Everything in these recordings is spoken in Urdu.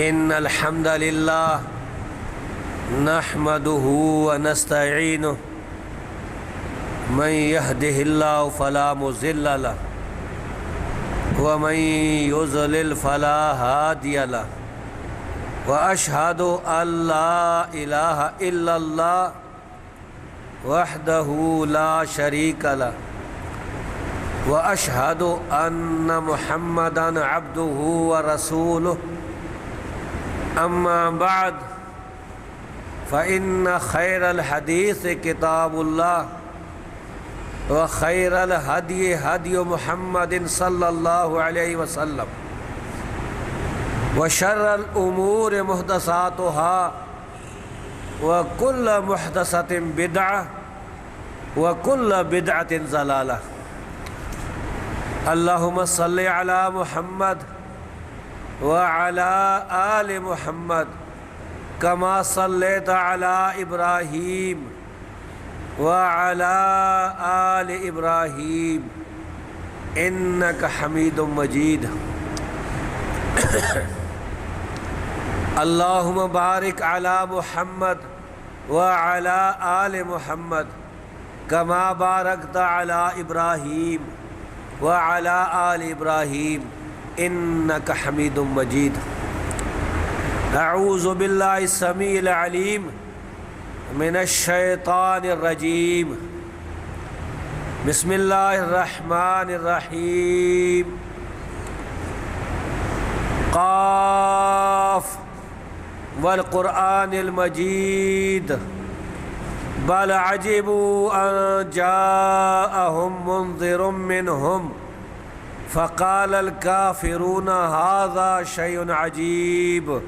إن الحمد لله نحمده ونستعينه من يهده الله فلا مضل له ومن يضلل فلا هادي له وأشهد أن لا إله إلا الله وحده لا شريك له وأشهد أن محمدًا عبده ورسوله أما بعد فإن خير الحديث كتاب الله وخير الهدي هدي محمد صلى الله عليه وسلم وشر الأمور محدثاتها وكل محدثة بدعة وكل بدعة ضلالة. اللهم صل على محمد وعلى آل محمد كما صليت على إبراهيم وعلى آل إبراهيم إنك حميد مجيد. اللهم بارك على محمد وعلى آل محمد كما باركت على إبراهيم وعلى آل إبراهيم إنك حميد مجيد. أعوذ بالله السميع العليم من الشيطان الرجيم. بسم الله الرحمن الرحيم. قاف والقرآن المجيد بل عجبوا أن جاءهم منذر منهم فقال الكافرون هذا شيء عجيب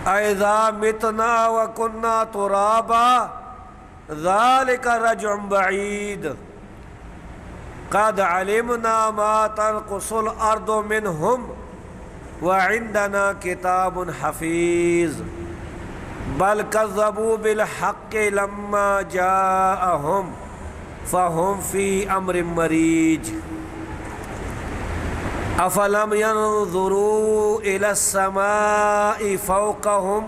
أإذا متنا وكنا ترابا ذلك رجع بعيد قد علمنا ما تنقص الأرض منهم وعندنا كتاب حفيظ بل كذبوا بالحق لما جاءهم فهم في أمر مريج. أفلم ينظروا إلى السماء فوقهم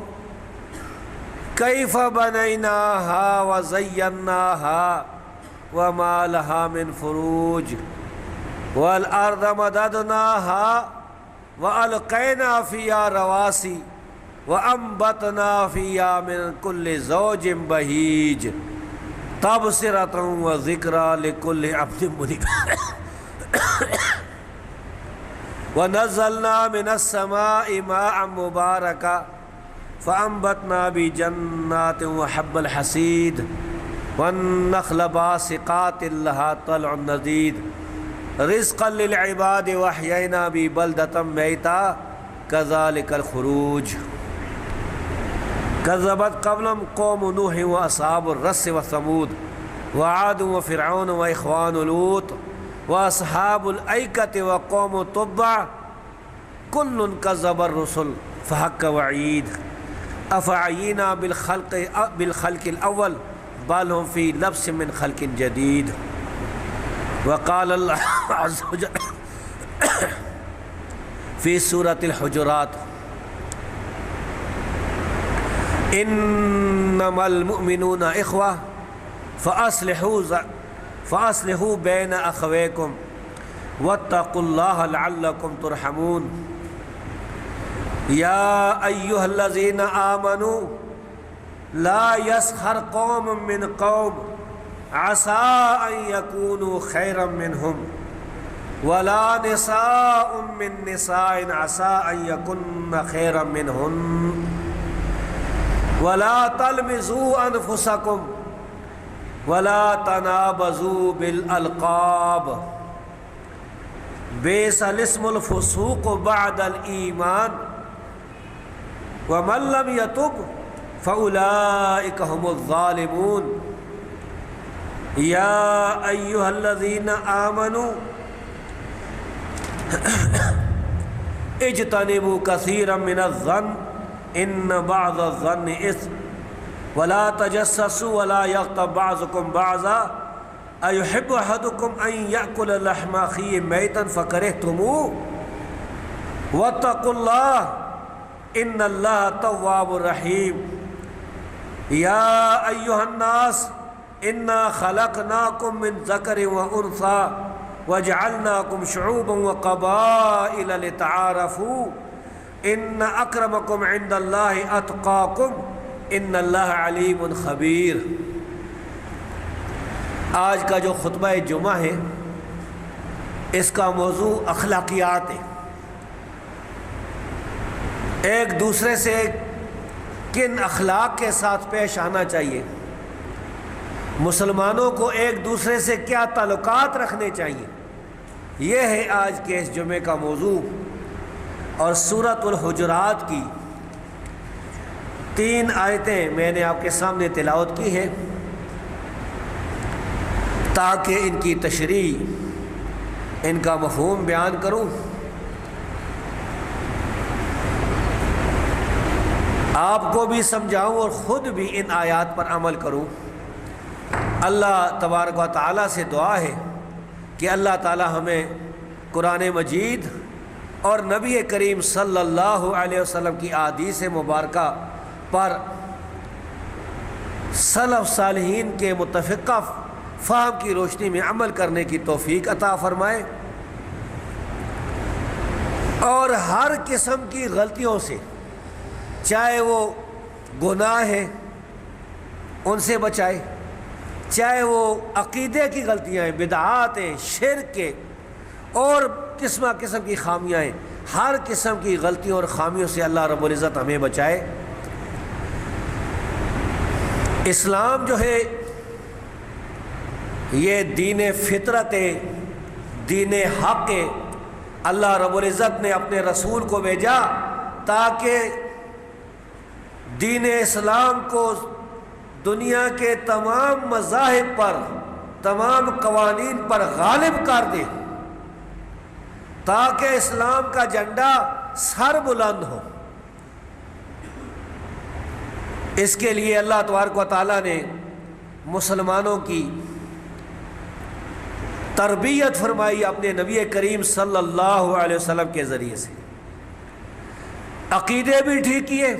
كيف بنيناها وزيناها وما لها من فروج والأرض مددناها وألقينا فيها رواسي وأنبتنا فيها من كل زوج بهيج تبصرة وذكرى لكل عبد منيب. ونزلنا من السماء ماء مباركا فأنبتنا بجنات وحب الحصيد والنخل باسقات لها طلع نضيد رزقا للعباد وأحيينا ببلدة ميتا كذلك الخروج. كذبت قبلهم قوم نوح وأصحاب الرس وثمود وعاد وفرعون وإخوان لوط وأصحاب الأيكة وقوم تبع كل كذب الرسل فحق وعيد. أفعينا بالخلق الأول بل هم في لبس من خلق جديد. وقال الله عز وجل في سورة الحجرات إنما المؤمنون إخوة فأصلحوا بين أخويكم واتقوا الله لعلكم ترحمون. يا أيها الذين آمنوا لا يسخر قوم من قوم عسى أن يكونوا خيرا منهم ولا نساء من نساء عسى أن يكن خيرا منهن ولا تلمزوا أنفسكم ولا تنابزوا بالألقاب بئس الاسم الفسوق بعد الإيمان ومن لم يتب فأولئك هم الظالمون. يا أيها الذين آمنوا اجتنبوا كثيرا من الظن إن بعض الظن إثم ولا تجسسوا ولا يغتب بعضكم بعضا أيحب أحدكم أن يأكل لحم أخيه ميتا فكرهتموه واتقوا الله ان اللہ تواب الرحیم۔ یا ایھا الناس انا خلقناکم من ذکر و انثی وجعلناکم شعوبا وقبائل لتعارفوا ان اکرمکم عند اللہ اتقاکم ان اللہ علیم خبیر۔ آج کا جو خطبہ جمعہ ہے اس کا موضوع اخلاقیات ہے۔ ایک دوسرے سے کن اخلاق کے ساتھ پیش آنا چاہیے، مسلمانوں کو ایک دوسرے سے کیا تعلقات رکھنے چاہیے، یہ ہے آج کے اس جمعے کا موضوع۔ اور سورۃ الحجرات کی 3 آیتیں میں نے آپ کے سامنے تلاوت کی ہیں تاکہ ان کی تشریح، ان کا مفہوم بیان کروں، آپ کو بھی سمجھاؤں اور خود بھی ان آیات پر عمل کروں۔ اللہ تبارک و تعالیٰ سے دعا ہے کہ اللہ تعالیٰ ہمیں قرآن مجید اور نبی کریم صلی اللہ علیہ وسلم کی احادیث مبارکہ پر سلف صالحین کے متفقہ فہم کی روشنی میں عمل کرنے کی توفیق عطا فرمائے، اور ہر قسم کی غلطیوں سے، چاہے وہ گناہ ہیں ان سے بچائے، چاہے وہ عقیدے کی غلطیاں ہیں، بدعات ہیں، شرک کے اور قسم کی خامیاں ہیں، ہر قسم کی غلطیوں اور خامیوں سے اللہ رب العزت ہمیں بچائے۔ اسلام جو ہے یہ دین فطرت ہے، دین حق ہے۔ اللہ رب العزت نے اپنے رسول کو بھیجا تاکہ دین اسلام کو دنیا کے تمام مذاہب پر، تمام قوانین پر غالب کر دے، تاکہ اسلام کا جھنڈا سر بلند ہو۔ اس کے لیے اللہ تبارک و تعالیٰ نے مسلمانوں کی تربیت فرمائی اپنے نبی کریم صلی اللہ علیہ وسلم کے ذریعے سے، عقیدے بھی ٹھیک کیے،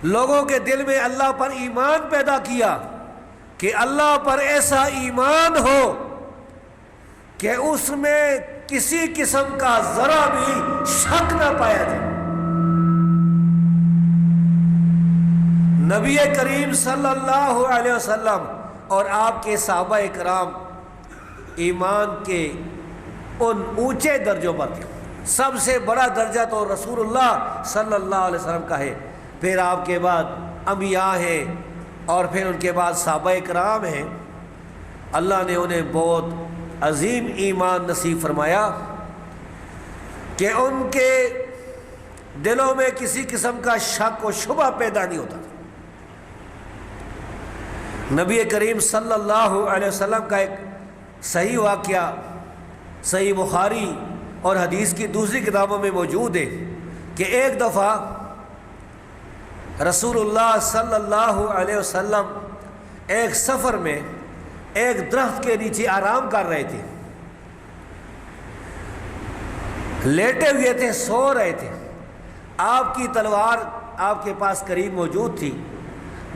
لوگوں کے دل میں اللہ پر ایمان پیدا کیا کہ اللہ پر ایسا ایمان ہو کہ اس میں کسی قسم کا ذرا بھی شک نہ پایا جائے۔ نبی کریم صلی اللہ علیہ وسلم اور آپ کے صحابہ کرام ایمان کے ان اونچے درجوں پر تھے۔ سب سے بڑا درجہ تو رسول اللہ صلی اللہ علیہ وسلم کا ہے، پھر آپ کے بعد انبیاء ہیں، اور پھر ان کے بعد صحابہ کرام ہیں۔ اللہ نے انہیں بہت عظیم ایمان نصیب فرمایا کہ ان کے دلوں میں کسی قسم کا شک و شبہ پیدا نہیں ہوتا تھا۔ نبی کریم صلی اللہ علیہ وسلم کا ایک صحیح واقعہ صحیح بخاری اور حدیث کی دوسری کتابوں میں موجود ہے کہ ایک دفعہ رسول اللہ صلی اللہ علیہ وسلم ایک سفر میں ایک درخت کے نیچے آرام کر رہے تھے، لیٹے ہوئے تھے، سو رہے تھے۔ آپ کی تلوار آپ کے پاس قریب موجود تھی،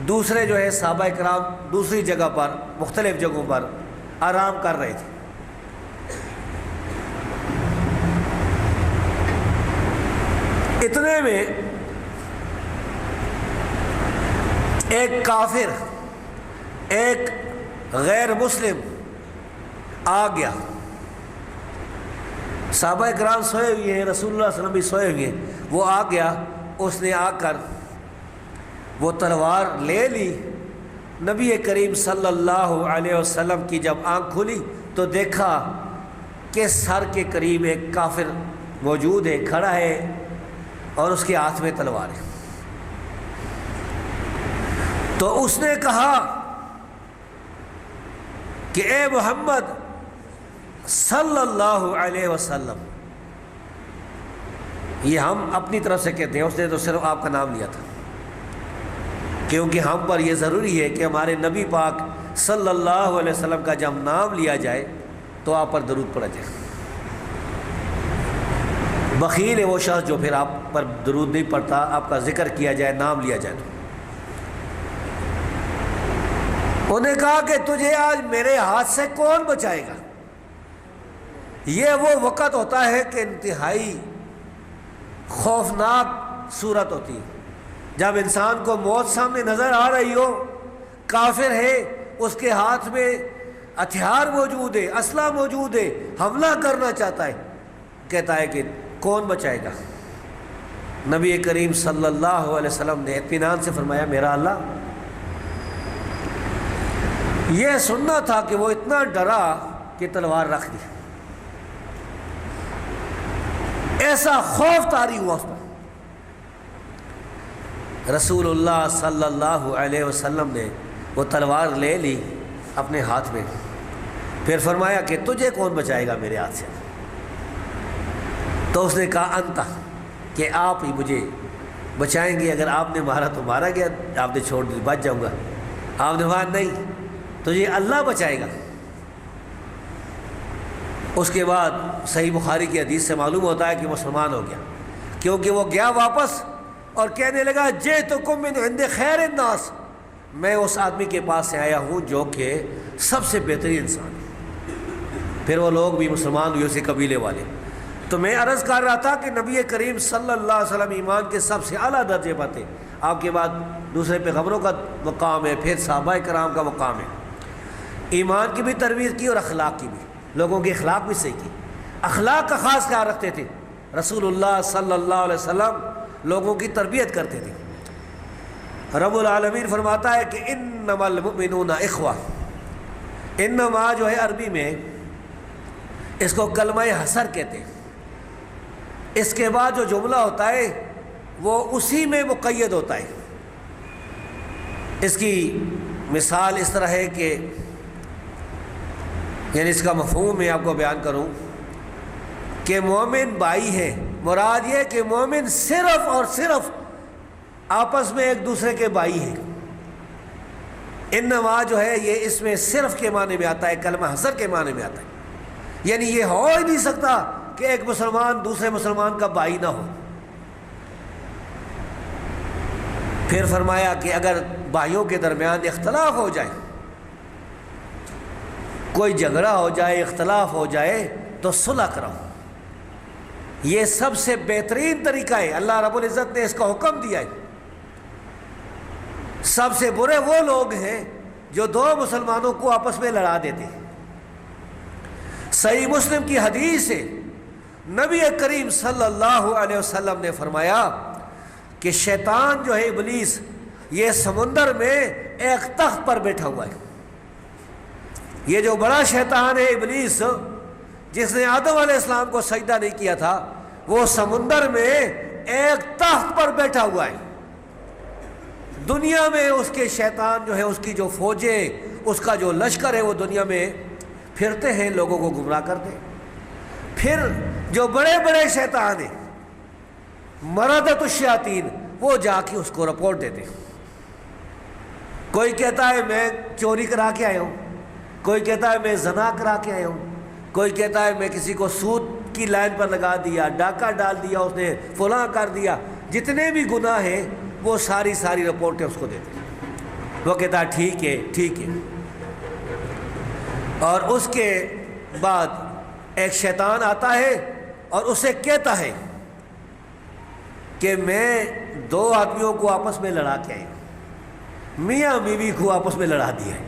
دوسرے جو ہے صحابہ کرام دوسری جگہ پر، مختلف جگہوں پر آرام کر رہے تھے۔ اتنے میں ایک کافر، ایک غیر مسلم آ گیا۔ صحابہ کرام سوئے ہوئے ہیں، رسول اللہ صلی اللہ علیہ وسلم بھی سوئے ہوئے ہیں، وہ آ گیا۔ اس نے آ کر وہ تلوار لے لی۔ نبی کریم صلی اللہ علیہ وسلم کی جب آنکھ کھلی تو دیکھا کہ سر کے قریب ایک کافر موجود ہے، کھڑا ہے، اور اس کے ہاتھ میں تلوار ہے۔ تو اس نے کہا کہ اے محمد صلی اللہ علیہ وسلم، یہ ہم اپنی طرف سے کہتے ہیں، اس نے تو صرف آپ کا نام لیا تھا، کیونکہ ہم پر یہ ضروری ہے کہ ہمارے نبی پاک صلی اللہ علیہ وسلم کا جب نام لیا جائے تو آپ پر درود پڑا جائے۔ بخیل ہے وہ شخص جو پھر آپ پر درود نہیں پڑتا، آپ کا ذکر کیا جائے، نام لیا جائے تو۔ انہوں نے کہا کہ تجھے آج میرے ہاتھ سے کون بچائے گا؟ یہ وہ وقت ہوتا ہے کہ انتہائی خوفناک صورت ہوتی ہے، جب انسان کو موت سامنے نظر آ رہی ہو، کافر ہے، اس کے ہاتھ میں ہتھیار موجود ہے، اسلحہ موجود ہے، حملہ کرنا چاہتا ہے، کہتا ہے کہ کون بچائے گا؟ نبی کریم صلی اللہ علیہ وسلم نے اطمینان سے فرمایا میرا اللہ۔ یہ سننا تھا کہ وہ اتنا ڈرا کہ تلوار رکھ دی، ایسا خوف طاری ہوا اس پر۔ رسول اللہ صلی اللہ علیہ وسلم نے وہ تلوار لے لی اپنے ہاتھ میں، پھر فرمایا کہ تجھے کون بچائے گا میرے ہاتھ سے؟ تو اس نے کہا انت، کہ آپ ہی مجھے بچائیں گے، اگر آپ نے مارا تو مارا گیا، آپ نے چھوڑ دی بچ جاؤں گا۔ آپ نے کہا نہیں، تجھے اللہ بچائے گا۔ اس کے بعد صحیح بخاری کی حدیث سے معلوم ہوتا ہے کہ مسلمان ہو گیا، کیونکہ وہ گیا واپس اور کہنے لگا جئتکم من عند خیر الناس، میں اس آدمی کے پاس سے آیا ہوں جو کہ سب سے بہترین انسان ہے۔ پھر وہ لوگ بھی مسلمان ہوئے، اسی قبیلے والے۔ تو میں عرض کر رہا تھا کہ نبی کریم صلی اللہ علیہ وسلم ایمان کے سب سے اعلیٰ درجے پر تھے، آپ کے بعد دوسرے پیغمبروں کا مقام ہے، پھر صحابہ کرام کا مقام ہے۔ ایمان کی بھی تربیت کی اور اخلاق کی بھی، لوگوں کے اخلاق بھی صحیح کی، اخلاق کا خاص خیال رکھتے تھے۔ رسول اللہ صلی اللہ علیہ وسلم لوگوں کی تربیت کرتے تھے۔ رب العالمین فرماتا ہے کہ انما المؤمنون اخوہ، انما جو ہے عربی میں اس کو کلمہ حصر کہتے ہیں، اس کے بعد جو جملہ ہوتا ہے وہ اسی میں مقید ہوتا ہے۔ اس کی مثال اس طرح ہے کہ یعنی اس کا مفہوم میں آپ کو بیان کروں کہ مومن بھائی ہے، مراد یہ کہ مومن صرف اور صرف آپس میں ایک دوسرے کے بھائی ہیں۔ انما جو ہے یہ اس میں صرف کے معنی میں آتا ہے، کلمہ حصر کے معنی میں آتا ہے، یعنی یہ ہو ہی نہیں سکتا کہ ایک مسلمان دوسرے مسلمان کا بھائی نہ ہو۔ پھر فرمایا کہ اگر بھائیوں کے درمیان اختلاف ہو جائے، کوئی جھگڑا ہو جائے، اختلاف ہو جائے تو صلح کرو، یہ سب سے بہترین طریقہ ہے، اللہ رب العزت نے اس کا حکم دیا ہے۔ سب سے برے وہ لوگ ہیں جو دو مسلمانوں کو آپس میں لڑا دیتے ہیں۔ صحیح مسلم کی حدیث ہے، نبی کریم صلی اللہ علیہ وسلم نے فرمایا کہ شیطان جو ہے ابلیس، یہ سمندر میں ایک تخت پر بیٹھا ہوا ہے۔ یہ جو بڑا شیطان ہے ابلیس، جس نے آدم علیہ السلام کو سجدہ نہیں کیا تھا، وہ سمندر میں ایک تخت پر بیٹھا ہوا ہے۔ دنیا میں اس کے شیطان جو ہے، اس کی جو فوجیں، اس کا جو لشکر ہے، وہ دنیا میں پھرتے ہیں، لوگوں کو گمراہ کرتے ہیں۔ پھر جو بڑے بڑے شیطان ہیں، مردۃ الشیاطین، وہ جا کے اس کو رپورٹ دیتے ہیں۔ کوئی کہتا ہے میں چوری کرا کے آیا ہوں، کوئی کہتا ہے میں زنا کرا کے آیا ہوں، کوئی کہتا ہے میں کسی کو سود کی لائن پر لگا دیا، ڈاکہ ڈال دیا، اس نے فلاں کر دیا، جتنے بھی گناہ ہیں وہ ساری رپورٹیں اس کو دیتے ہیں۔ وہ کہتا ہے ٹھیک ہے ٹھیک ہے، اور اس کے بعد ایک شیطان آتا ہے اور اسے کہتا ہے کہ میں دو آدمیوں کو آپس میں لڑا کے آیا ہوں، میاں بیوی کو آپس میں لڑا دیا ہے،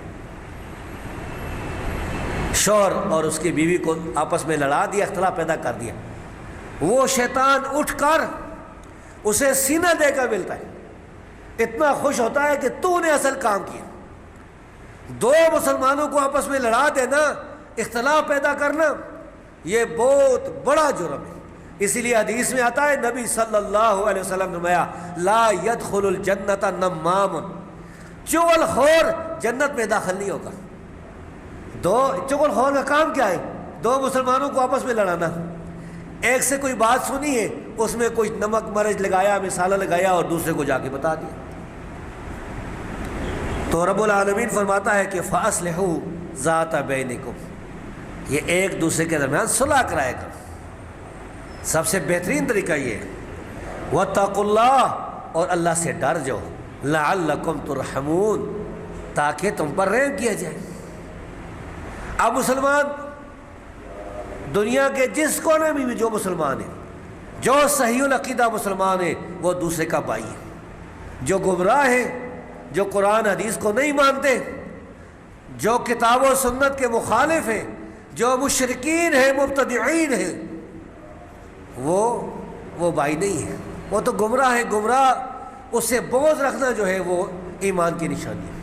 شوہر اور اس کی بیوی کو آپس میں لڑا دیا، اختلاف پیدا کر دیا۔ وہ شیطان اٹھ کر اسے سینہ دے کر ملتا ہے، اتنا خوش ہوتا ہے کہ تو نے اصل کام کیا۔ دو مسلمانوں کو آپس میں لڑا دینا، اختلاف پیدا کرنا، یہ بہت بڑا جرم ہے۔ اسی لیے حدیث میں آتا ہے، نبی صلی اللہ علیہ وسلم نے فرمایا لا يدخل الجنت نمام، چغل خور جنت میں داخل نہیں ہوگا۔ چغل خور کا کام کیا ہے؟ دو مسلمانوں کو آپس میں لڑانا۔ ایک سے کوئی بات سنی ہے، اس میں کچھ نمک مرچ لگایا، مسالہ لگایا اور دوسرے کو جا کے بتا دیا۔ تو رب العالمین فرماتا ہے کہ فَأَصْلِحُوا ذَاتَ بَيْنِكُمْ، یہ ایک دوسرے کے درمیان صلح کرائے گا۔ سب سے بہترین طریقہ یہ ہے واتقوا اللہ، اور اللہ سے ڈر جاؤ، لعلکم ترحمون، تاکہ تم پر رحم کیا جائے۔ اب مسلمان دنیا کے جس کونے میں بھی جو مسلمان ہے، جو صحیح العقیدہ مسلمان ہے، وہ دوسرے کا بھائی ہے۔ جو گمراہ ہے، جو قرآن حدیث کو نہیں مانتے، جو کتاب و سنت کے مخالف ہیں، جو مشرکین ہیں، مبتدعین ہیں، وہ بھائی نہیں ہے، وہ تو گمراہ ہے۔ گمراہ اس سے بغض رکھنا جو ہے وہ ایمان کی نشانی ہے۔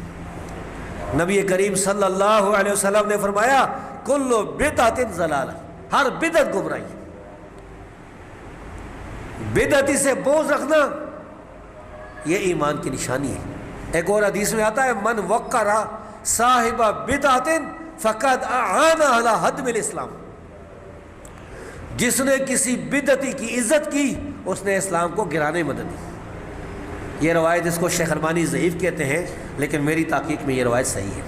نبی کریم صلی اللہ علیہ وسلم نے فرمایا کل بدعت ضلالہ، ہر بدعت گمراہی ہے۔ بدعتی سے بغض رکھنا یہ ایمان کی نشانی ہے۔ ایک اور حدیث میں آتا ہے من وقر صاحب بدعت فقد اعان علی ہدم الاسلام، جس نے کسی بدعتی کی عزت کی اس نے اسلام کو گرانے میں مدد دی۔ یہ روایت، اس کو شیخ البانی ضعیف کہتے ہیں، لیکن میری تحقیق میں یہ روایت صحیح ہے۔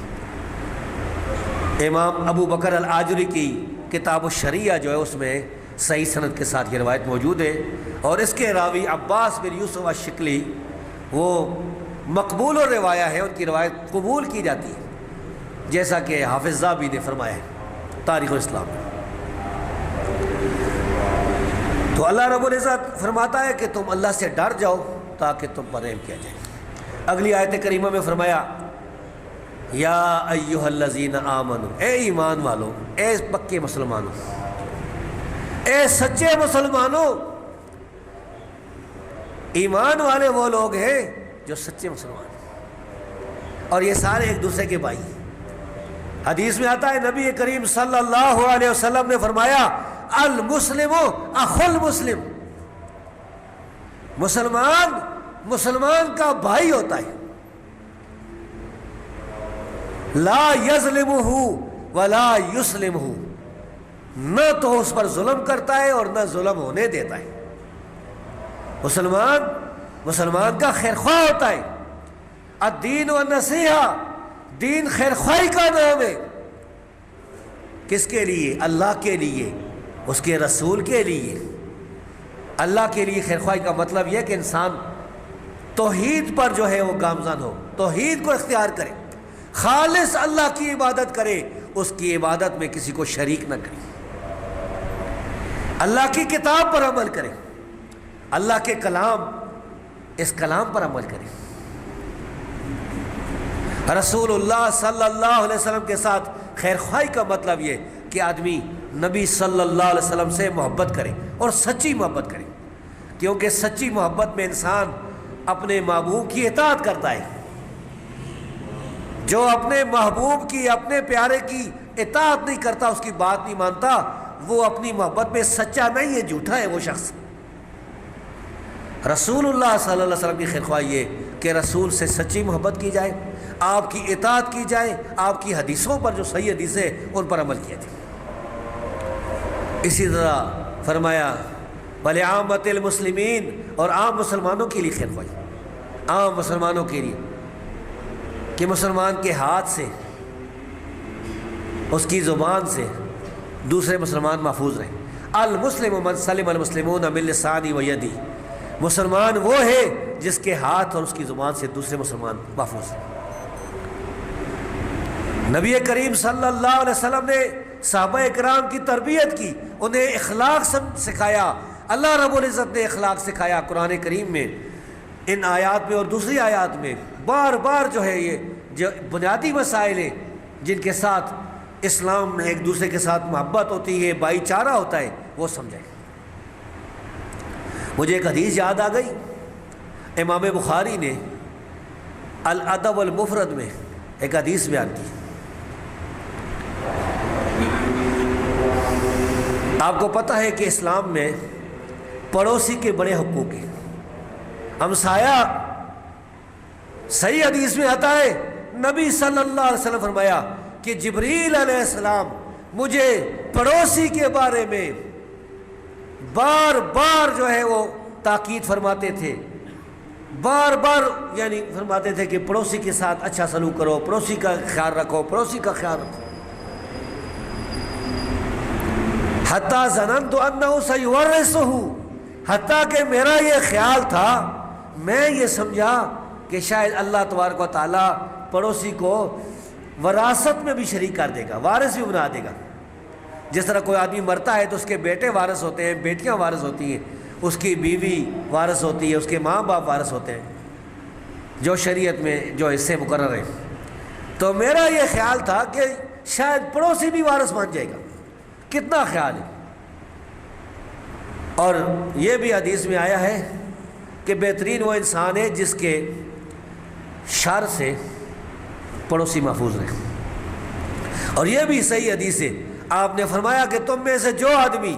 امام ابو بکر الآجری کی کتاب الشریعہ جو ہے اس میں صحیح سند کے ساتھ یہ روایت موجود ہے، اور اس کے راوی عباس بن یوسف الشکلی وہ مقبول و روایہ ہے، ان کی روایت قبول کی جاتی ہے، جیسا کہ حافظ ذہبی نے فرمایا ہے تاریخ الاسلام میں۔ تو اللہ رب العزت فرماتا ہے کہ تم اللہ سے ڈر جاؤ تاکہ تم پر رحم کیا جائے۔ اگلی آیت کریمہ میں فرمایا یا ایھا الذین آمنوا، اے ایمان والو، اے پکے مسلمانوں، اے سچے مسلمانوں۔ ایمان والے وہ لوگ ہیں جو سچے مسلمان ہیں، اور یہ سارے ایک دوسرے کے بھائی ہیں۔ حدیث میں آتا ہے نبی کریم صلی اللہ علیہ وسلم نے فرمایا المسلم اخو المسلم، مسلمان کا بھائی ہوتا ہے، لا یظلمہ ولا یسلمہ، نہ تو اس پر ظلم کرتا ہے اور نہ ظلم ہونے دیتا ہے۔ مسلمان کا خیر خواہ ہوتا ہے۔ الدین والنصیحہ، دین خیر خواہی کا نام ہے۔ کس کے لیے؟ اللہ کے لیے، اس کے رسول کے لیے۔ اللہ کے لیے خیر خواہی کا مطلب یہ کہ انسان توحید پر جو ہے وہ گامزن ہو، توحید کو اختیار کرے، خالص اللہ کی عبادت کرے، اس کی عبادت میں کسی کو شریک نہ کرے، اللہ کی کتاب پر عمل کرے، اللہ کے کلام، اس کلام پر عمل کرے۔ رسول اللہ صلی اللہ علیہ وسلم کے ساتھ خیر خواہی کا مطلب یہ کہ آدمی نبی صلی اللہ علیہ وسلم سے محبت کرے اور سچی محبت کرے، کیونکہ سچی محبت میں انسان اپنے محبوب کی اطاعت کرتا ہے۔ جو اپنے محبوب کی، اپنے پیارے کی اطاعت نہیں کرتا، اس کی بات نہیں مانتا، وہ اپنی محبت میں سچا نہیں ہے، جھوٹا ہے وہ شخص۔ رسول اللہ صلی اللہ علیہ وسلم کی خیر خواہی یہ کہ رسول سے سچی محبت کی جائے، آپ کی اطاعت کی جائے، آپ کی حدیثوں پر جو صحیح حدیثیں ان پر عمل کیا جائے۔ اسی طرح فرمایا وَلِعَامَّةِ الْمُسْلِمِينَ، اور عام مسلمانوں کے لیے خیر خواہی، عام مسلمانوں کے لیے کہ مسلمان کے ہاتھ سے، اس کی زبان سے دوسرے مسلمان محفوظ رہیں۔ المسلم من سلم المسلمون من لسانہ و یدہ، مسلمان وہ ہے جس کے ہاتھ اور اس کی زبان سے دوسرے مسلمان محفوظ ہیں۔ نبی کریم صلی اللہ علیہ وسلم نے صحابہ کرام کی تربیت کی، انہیں اخلاق سکھایا۔ اللہ رب العزت نے اخلاق سکھایا قرآن کریم میں، ان آیات میں اور دوسری آیات میں بار بار جو ہے یہ جو بنیادی مسائل ہیں جن کے ساتھ اسلام میں ایک دوسرے کے ساتھ محبت ہوتی ہے، بھائی چارہ ہوتا ہے، وہ سمجھائیں۔ مجھے ایک حدیث یاد آ گئی، امام بخاری نے الادب المفرد میں ایک حدیث بیان کی۔ آپ کو پتہ ہے کہ اسلام میں پڑوسی کے بڑے حقوق ہیں، ہمسایہ۔ صحیح حدیث میں آتا ہے نبی صلی اللہ علیہ وسلم فرمایا کہ جبریل علیہ السلام مجھے پڑوسی کے بارے میں بار بار جو ہے وہ تاکید فرماتے تھے، بار بار یعنی فرماتے تھے کہ پڑوسی کے ساتھ اچھا سلوک کرو، پڑوسی کا خیال رکھو، پڑوسی کا خیال رکھو۔ حتیٰ ظننت انہ سیورثہ، حتیٰ کہ میرا یہ خیال تھا، میں یہ سمجھا کہ شاید اللہ تبارک و تعالیٰ پڑوسی کو وراثت میں بھی شریک کر دے گا، وارث بھی بنا دے گا۔ جس طرح کوئی آدمی مرتا ہے تو اس کے بیٹے وارث ہوتے ہیں، بیٹیاں وارث ہوتی ہیں، اس کی بیوی وارث ہوتی ہے، اس کے ماں باپ وارث ہوتے ہیں، جو شریعت میں جو حصے مقرر ہیں۔ تو میرا یہ خیال تھا کہ شاید پڑوسی بھی وارث بن جائے گا۔ کتنا خیال ہے! اور یہ بھی حدیث میں آیا ہے کہ بہترین وہ انسان ہے جس کے شر سے پڑوسی محفوظ رہے۔ اور یہ بھی صحیح حدیث ہے، آپ نے فرمایا کہ تم میں سے جو آدمی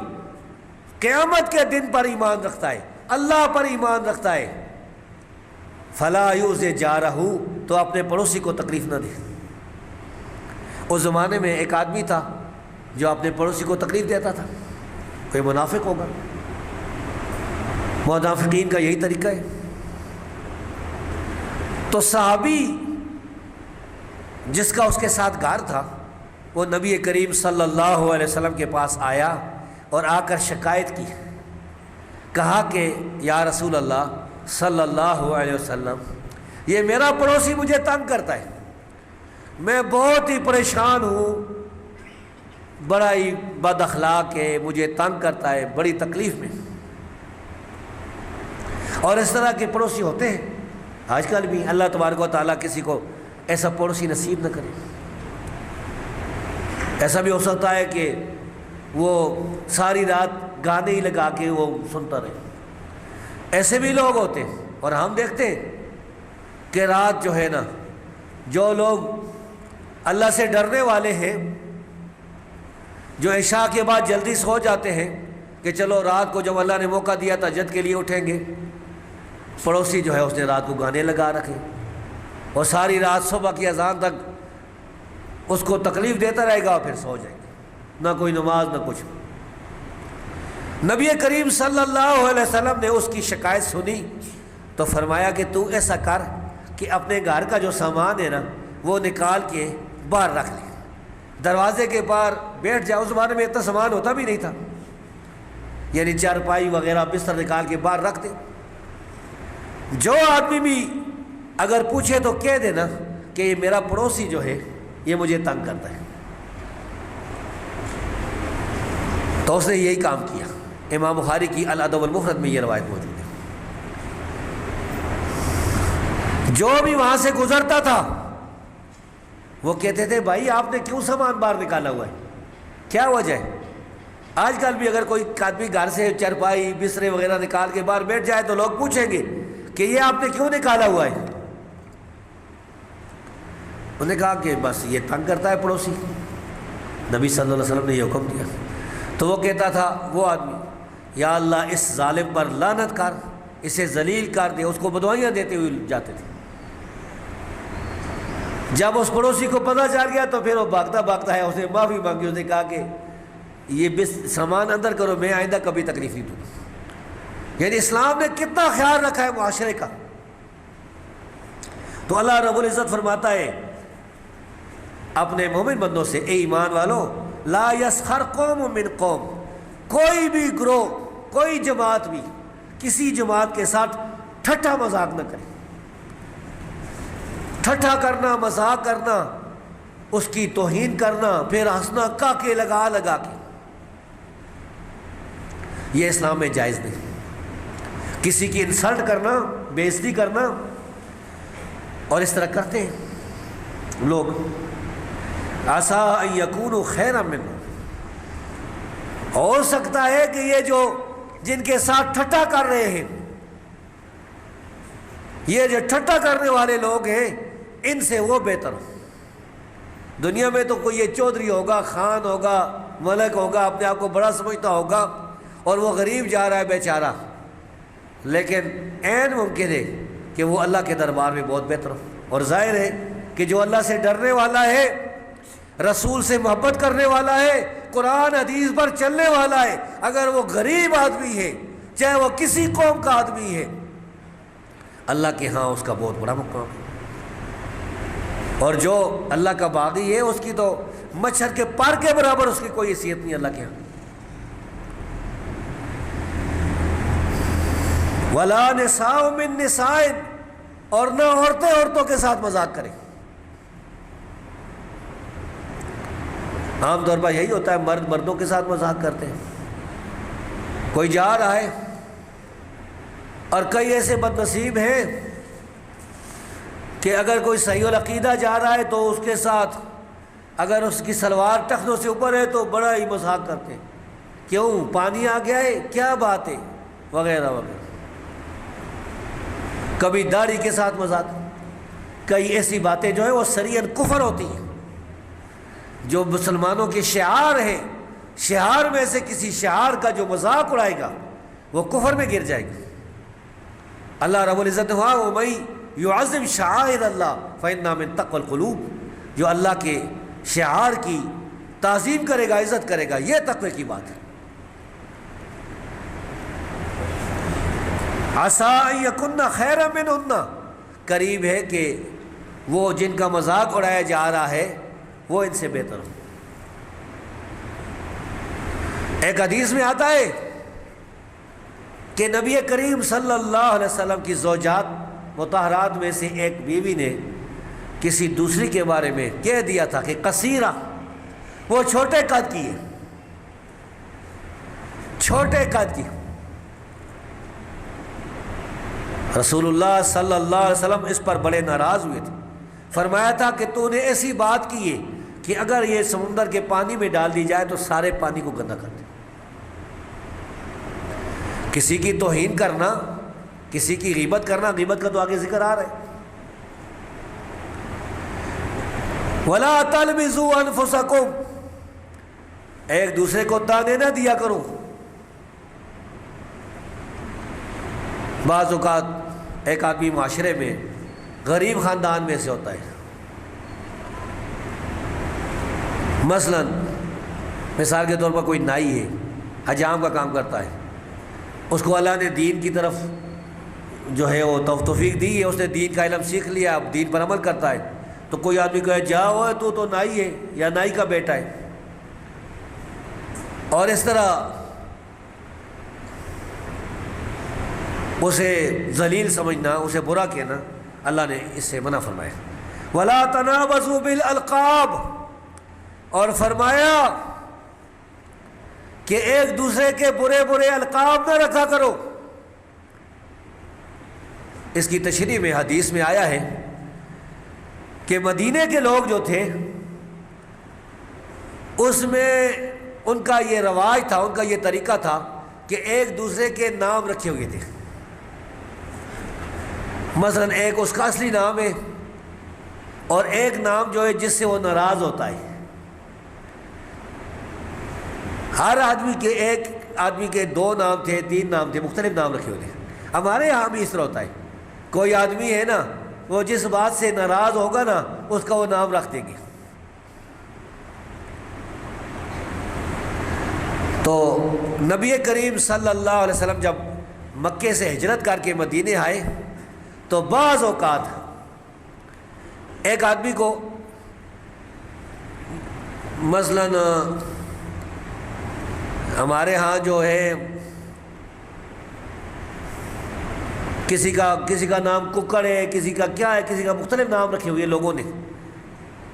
قیامت کے دن پر ایمان رکھتا ہے، اللہ پر ایمان رکھتا ہے، فلا یؤذی جارہ، تو اپنے پڑوسی کو تکلیف نہ دے۔ اس زمانے میں ایک آدمی تھا جو اپنے پڑوسی کو تکلیف دیتا تھا، کوئی منافق ہوگا، منافقین کا یہی طریقہ ہے۔ تو صحابی جس کا اس کے ساتھ گھر تھا، وہ نبی کریم صلی اللہ علیہ وسلم کے پاس آیا اور آ کر شکایت کی، کہا کہ یا رسول اللہ صلی اللہ علیہ وسلم، یہ میرا پڑوسی مجھے تنگ کرتا ہے، میں بہت ہی پریشان ہوں، بڑا ہی بد اخلاق ہے، مجھے تنگ کرتا ہے، بڑی تکلیف میں۔ اور اس طرح کے پڑوسی ہوتے ہیں آج کل بھی، اللہ تبارک و تعالیٰ کسی کو ایسا پڑوسی نصیب نہ کرے۔ ایسا بھی ہو سکتا ہے کہ وہ ساری رات گانے ہی لگا کے وہ سنتا رہے، ایسے بھی لوگ ہوتے ہیں۔ اور ہم دیکھتے ہیں کہ رات جو ہے نا، جو لوگ اللہ سے ڈرنے والے ہیں، جو عشاء کے بعد جلدی سو جاتے ہیں کہ چلو رات کو جب اللہ نے موقع دیا تہجد کے لیے اٹھیں گے، پڑوسی جو ہے اس نے رات کو گانے لگا رکھے اور ساری رات صبح کی اذان تک اس کو تکلیف دیتا رہے گا اور پھر سو جائے گا، نہ کوئی نماز نہ کچھ۔ نبی کریم صلی اللہ علیہ وسلم نے اس کی شکایت سنی تو فرمایا کہ تو ایسا کر کہ اپنے گھر کا جو سامان ہے نا وہ نکال کے باہر رکھ لے، دروازے کے باہر بیٹھ جا۔ اس زمانے میں اتنا سامان ہوتا بھی نہیں تھا، یعنی چارپائی وغیرہ بستر نکال کے باہر رکھ دے۔ جو آدمی بھی اگر پوچھے تو کہہ دینا کہ یہ میرا پڑوسی جو ہے یہ مجھے تنگ کرتا ہے۔ تو اس نے یہی کام کیا۔ امام بخاری کی الادب المفرد میں یہ روایت موجود ہے۔ جو بھی وہاں سے گزرتا تھا وہ کہتے تھے بھائی آپ نے کیوں سامان باہر نکالا ہوا ہے، کیا وجہ ہے؟ آج کل بھی اگر کوئی آدمی گھر سے چرپائی بسترے وغیرہ نکال کے باہر بیٹھ جائے تو لوگ پوچھیں گے کہ یہ آپ نے کیوں نکالا ہوا ہے؟ انہوں نے کہا کہ بس یہ تنگ کرتا ہے پڑوسی، نبی صلی اللہ علیہ وسلم نے یہ حکم دیا۔ تو وہ کہتا تھا وہ آدمی، یا اللہ اس ظالم پر لعنت کر، اسے ذلیل کر دے، اس کو بدعائیاں دیتے ہوئے جاتے تھے۔ جب اس پڑوسی کو پتہ چل گیا تو پھر وہ بھاگتا بھاگتا ہے، اس نے معافی مانگی، اس نے کہا کہ یہ سامان اندر کرو، میں آئندہ کبھی تکلیف نہیں دوں۔ یعنی اسلام نے کتنا خیال رکھا ہے معاشرے کا۔ تو اللہ رب العزت فرماتا ہے اپنے مومن بندوں سے، اے ایمان والو، لا یسخر قوم من قوم، کوئی بھی گروہ، کوئی جماعت بھی کسی جماعت کے ساتھ ٹھٹھا مذاق نہ کرے۔ ٹھٹھا کرنا، مذاق کرنا، اس کی توہین کرنا، پھر ہنسنا کاکے لگا لگا کے، یہ اسلام میں جائز نہیں۔ کسی کی انسلٹ کرنا، بے عزتی کرنا، اور اس طرح کرتے ہیں لوگ۔ عسیٰ ان یکونوا خیرا منہم، ہو سکتا ہے کہ یہ جو جن کے ساتھ ٹھٹھا کر رہے ہیں، یہ جو ٹھٹھا کرنے والے لوگ ہیں، ان سے وہ بہتر ہو۔ دنیا میں تو کوئی یہ چودھری ہوگا، خان ہوگا، ملک ہوگا، اپنے آپ کو بڑا سمجھتا ہوگا، اور وہ غریب جا رہا ہے بیچارہ، لیکن عین ممکن ہے کہ وہ اللہ کے دربار میں بہت بہتر ہو۔ اور ظاہر ہے کہ جو اللہ سے ڈرنے والا ہے، رسول سے محبت کرنے والا ہے، قرآن حدیث پر چلنے والا ہے، اگر وہ غریب آدمی ہے، چاہے وہ کسی قوم کا آدمی ہے، اللہ کے ہاں اس کا بہت بڑا مقام ہے۔ اور جو اللہ کا باغی ہے، اس کی تو مچھر کے پر کے برابر اس کی کوئی حیثیت نہیں اللہ کے ہاں۔ ولا نساء من نساء، اور نہ عورتیں عورتوں کے ساتھ مذاق کریں۔ عام طور پر یہی ہوتا ہے، مرد مردوں کے ساتھ مذاق کرتے ہیں۔ کوئی جا رہا ہے، اور کئی ایسے بد نصیب ہیں کہ اگر کوئی صحیح العقیدہ جا رہا ہے تو اس کے ساتھ اگر اس کی سلوار ٹخنوں سے اوپر ہے تو بڑا ہی مذاق کرتے ہیں، کیوں پانی آ گیا ہے، کیا بات ہے، وغیرہ وغیرہ۔ کبھی داڑھی کے ساتھ مذاق، کئی ایسی باتیں جو ہیں وہ شرعاً کفر ہوتی ہیں، جو مسلمانوں کے شعار ہیں، شعار میں سے کسی شعار کا جو مذاق اڑائے گا وہ کفر میں گر جائے گا۔ اللہ رب العزت نے کہا وَمَن يُعَظِّمْ شَعَائِرَ اللَّهِ فَإِنَّهَا مِن تَقْوَى الْقُلُوبِ، جو اللہ کے شعار کی تعظیم کرے گا، عزت کرے گا، یہ تقوی کی بات ہے۔ عَسَىٰ أَن يَكُنَّ خَيْرًا مِّنْهُنَّ، قریب ہے کہ وہ جن کا مذاق اڑایا جا رہا ہے وہ ان سے بہتر ہو۔ ایک حدیث میں آتا ہے کہ نبی کریم صلی اللہ علیہ وسلم کی زوجات مطہرات میں سے ایک بیوی نے کسی دوسری کے بارے میں کہہ دیا تھا کہ قصیرہ، وہ چھوٹے قد کی ہے، چھوٹے قد کی۔ رسول اللہ صلی اللہ علیہ وسلم اس پر بڑے ناراض ہوئے تھے، فرمایا تھا کہ تو نے ایسی بات کی ہے کہ اگر یہ سمندر کے پانی میں ڈال دی جائے تو سارے پانی کو گندا کر دے۔ کسی کی توہین کرنا، کسی کی غیبت کرنا، غیبت کا تو آگے ذکر آ رہا ہے۔ وَلَا تَلْمِزُوا أَنفُسَكُمْ، ایک دوسرے کو تانے نہ دیا کرو۔ بعض اوقات ایک آدمی معاشرے میں غریب خاندان میں سے ہوتا ہے، مثلا مثال کے طور پر کوئی نائی ہے، حجام کا کام کرتا ہے، اس کو اللہ نے دین کی طرف جو ہے وہ توفیق دی ہے، اس نے دین کا علم سیکھ لیا، اب دین پر عمل کرتا ہے، تو کوئی آدمی کہے جاؤ تو تو نائی ہے یا نائی کا بیٹا ہے، اور اس طرح اسے ذلیل سمجھنا، اسے برا کہنا، اللہ نے اس سے منع فرمایا۔ وَلَا تَنَابَزُوا بِالْأَلْقَابِ، اور فرمایا کہ ایک دوسرے کے برے برے القاب نہ رکھا کرو۔ اس کی تشریح میں حدیث میں آیا ہے کہ مدینے کے لوگ جو تھے اس میں ان کا یہ رواج تھا، ان کا یہ طریقہ تھا کہ ایک دوسرے کے نام رکھے ہوئے تھے۔ مثلا ایک اس کا اصلی نام ہے اور ایک نام جو ہے جس سے وہ ناراض ہوتا ہے۔ ہر آدمی کے، ایک آدمی کے 2 نام تھے، 3 نام تھے، مختلف نام رکھے ہوئے تھے۔ ہمارے یہاں بھی اس طرح ہوتا ہے، کوئی آدمی ہے نا، وہ جس بات سے ناراض ہوگا نا اس کا وہ نام رکھ دیں گے۔ تو نبی کریم صلی اللہ علیہ وسلم جب مکے سے ہجرت کر کے مدینے آئے تو بعض اوقات ایک آدمی کو مثلا ہمارے ہاں جو ہے کسی کا نام ککڑ ہے، کسی کا کیا ہے، کسی کا مختلف نام رکھے ہوئے لوگوں نے،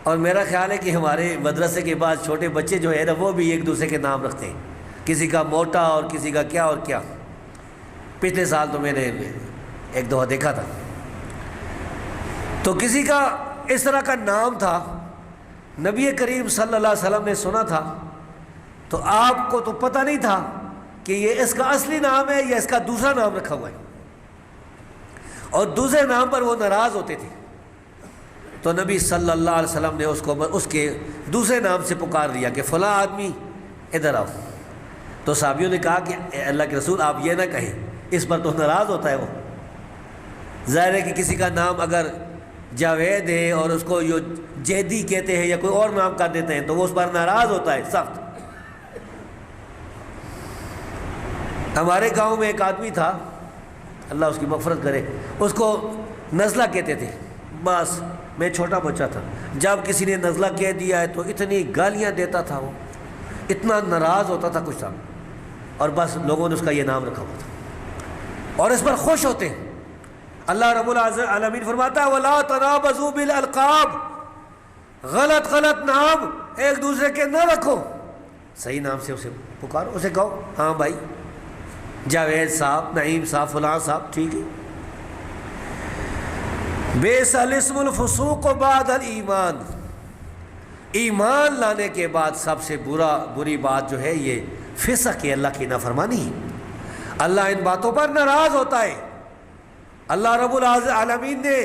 اور میرا خیال ہے کہ ہمارے مدرسے کے بعد چھوٹے بچے جو ہے نا وہ بھی ایک دوسرے کے نام رکھتے ہیں، کسی کا موٹا اور کسی کا کیا اور کیا۔ پچھلے سال تو میں نے ایک دفعہ دیکھا تھا، تو کسی کا اس طرح کا نام تھا، نبی کریم صلی اللہ علیہ وسلم نے سنا تھا، تو آپ کو تو پتہ نہیں تھا کہ یہ اس کا اصلی نام ہے یا اس کا دوسرا نام رکھا ہوا ہے، اور دوسرے نام پر وہ ناراض ہوتے تھے، تو نبی صلی اللہ علیہ وسلم نے اس کو اس کے دوسرے نام سے پکار دیا کہ فلاں آدمی ادھر آؤ۔ تو صحابیوں نے کہا کہ اے اللہ کے رسول آپ یہ نہ کہیں، اس پر تو ناراض ہوتا ہے وہ۔ ظاہر ہے کہ کسی کا نام اگر جاوید ہے اور اس کو جو جیدی کہتے ہیں یا کوئی اور نام کر دیتے ہیں تو وہ اس پر ناراض ہوتا ہے سخت۔ ہمارے گاؤں میں ایک آدمی تھا، اللہ اس کی مغفرت کرے، اس کو نزلہ کہتے تھے۔ بس میں چھوٹا بچہ تھا، جب کسی نے نزلہ کہہ دیا ہے تو اتنی گالیاں دیتا تھا، وہ اتنا ناراض ہوتا تھا کچھ تھا، اور بس لوگوں نے اس کا یہ نام رکھا ہوا تھا۔ اور اس پر خوش ہوتے ہیں۔ اللہ رب العالمین فرماتا ہے وَلَا تَنَابَزُوا بِالْأَلْقَابِ، غلط غلط نام ایک دوسرے کے نہ رکھو، صحیح نام سے اسے پکارو، اسے کہو ہاں بھائی جاوید صاحب، نعیم صاحب، فلاں صاحب، ٹھیک ہے۔ بئس الاسم الفسوق بعد الایمان، ایمان لانے کے بعد سب سے بری بات جو ہے یہ فسق ہے، اللہ کی نافرمانی ہے۔ اللہ ان باتوں پر ناراض ہوتا ہے، اللہ رب العالمین نے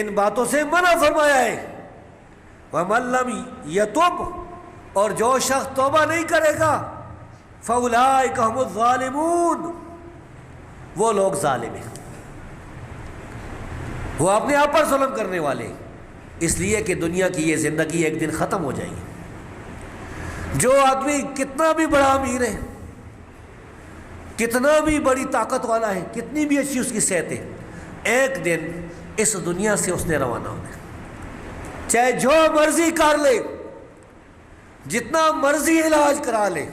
ان باتوں سے منع فرمایا ہے۔ وَمَن لَّمْ يَتُبْ، اور جو شخص توبہ نہیں کرے گا، فَأُولَٰئِكَ هُمُ الظَّالِمُونَ، وہ لوگ ظالم ہیں، وہ اپنے آپ پر ظلم کرنے والے ہیں، اس لیے کہ دنیا کی یہ زندگی ایک دن ختم ہو جائے گی۔ جو آدمی کتنا بھی بڑا امیر ہے، کتنا بھی بڑی طاقت والا ہے، کتنی بھی اچھی اس کی صحت ہے، ایک دن اس دنیا سے اس نے روانہ ہونا ہے، چاہے جو مرضی کر لے، جتنا مرضی علاج کرا لے،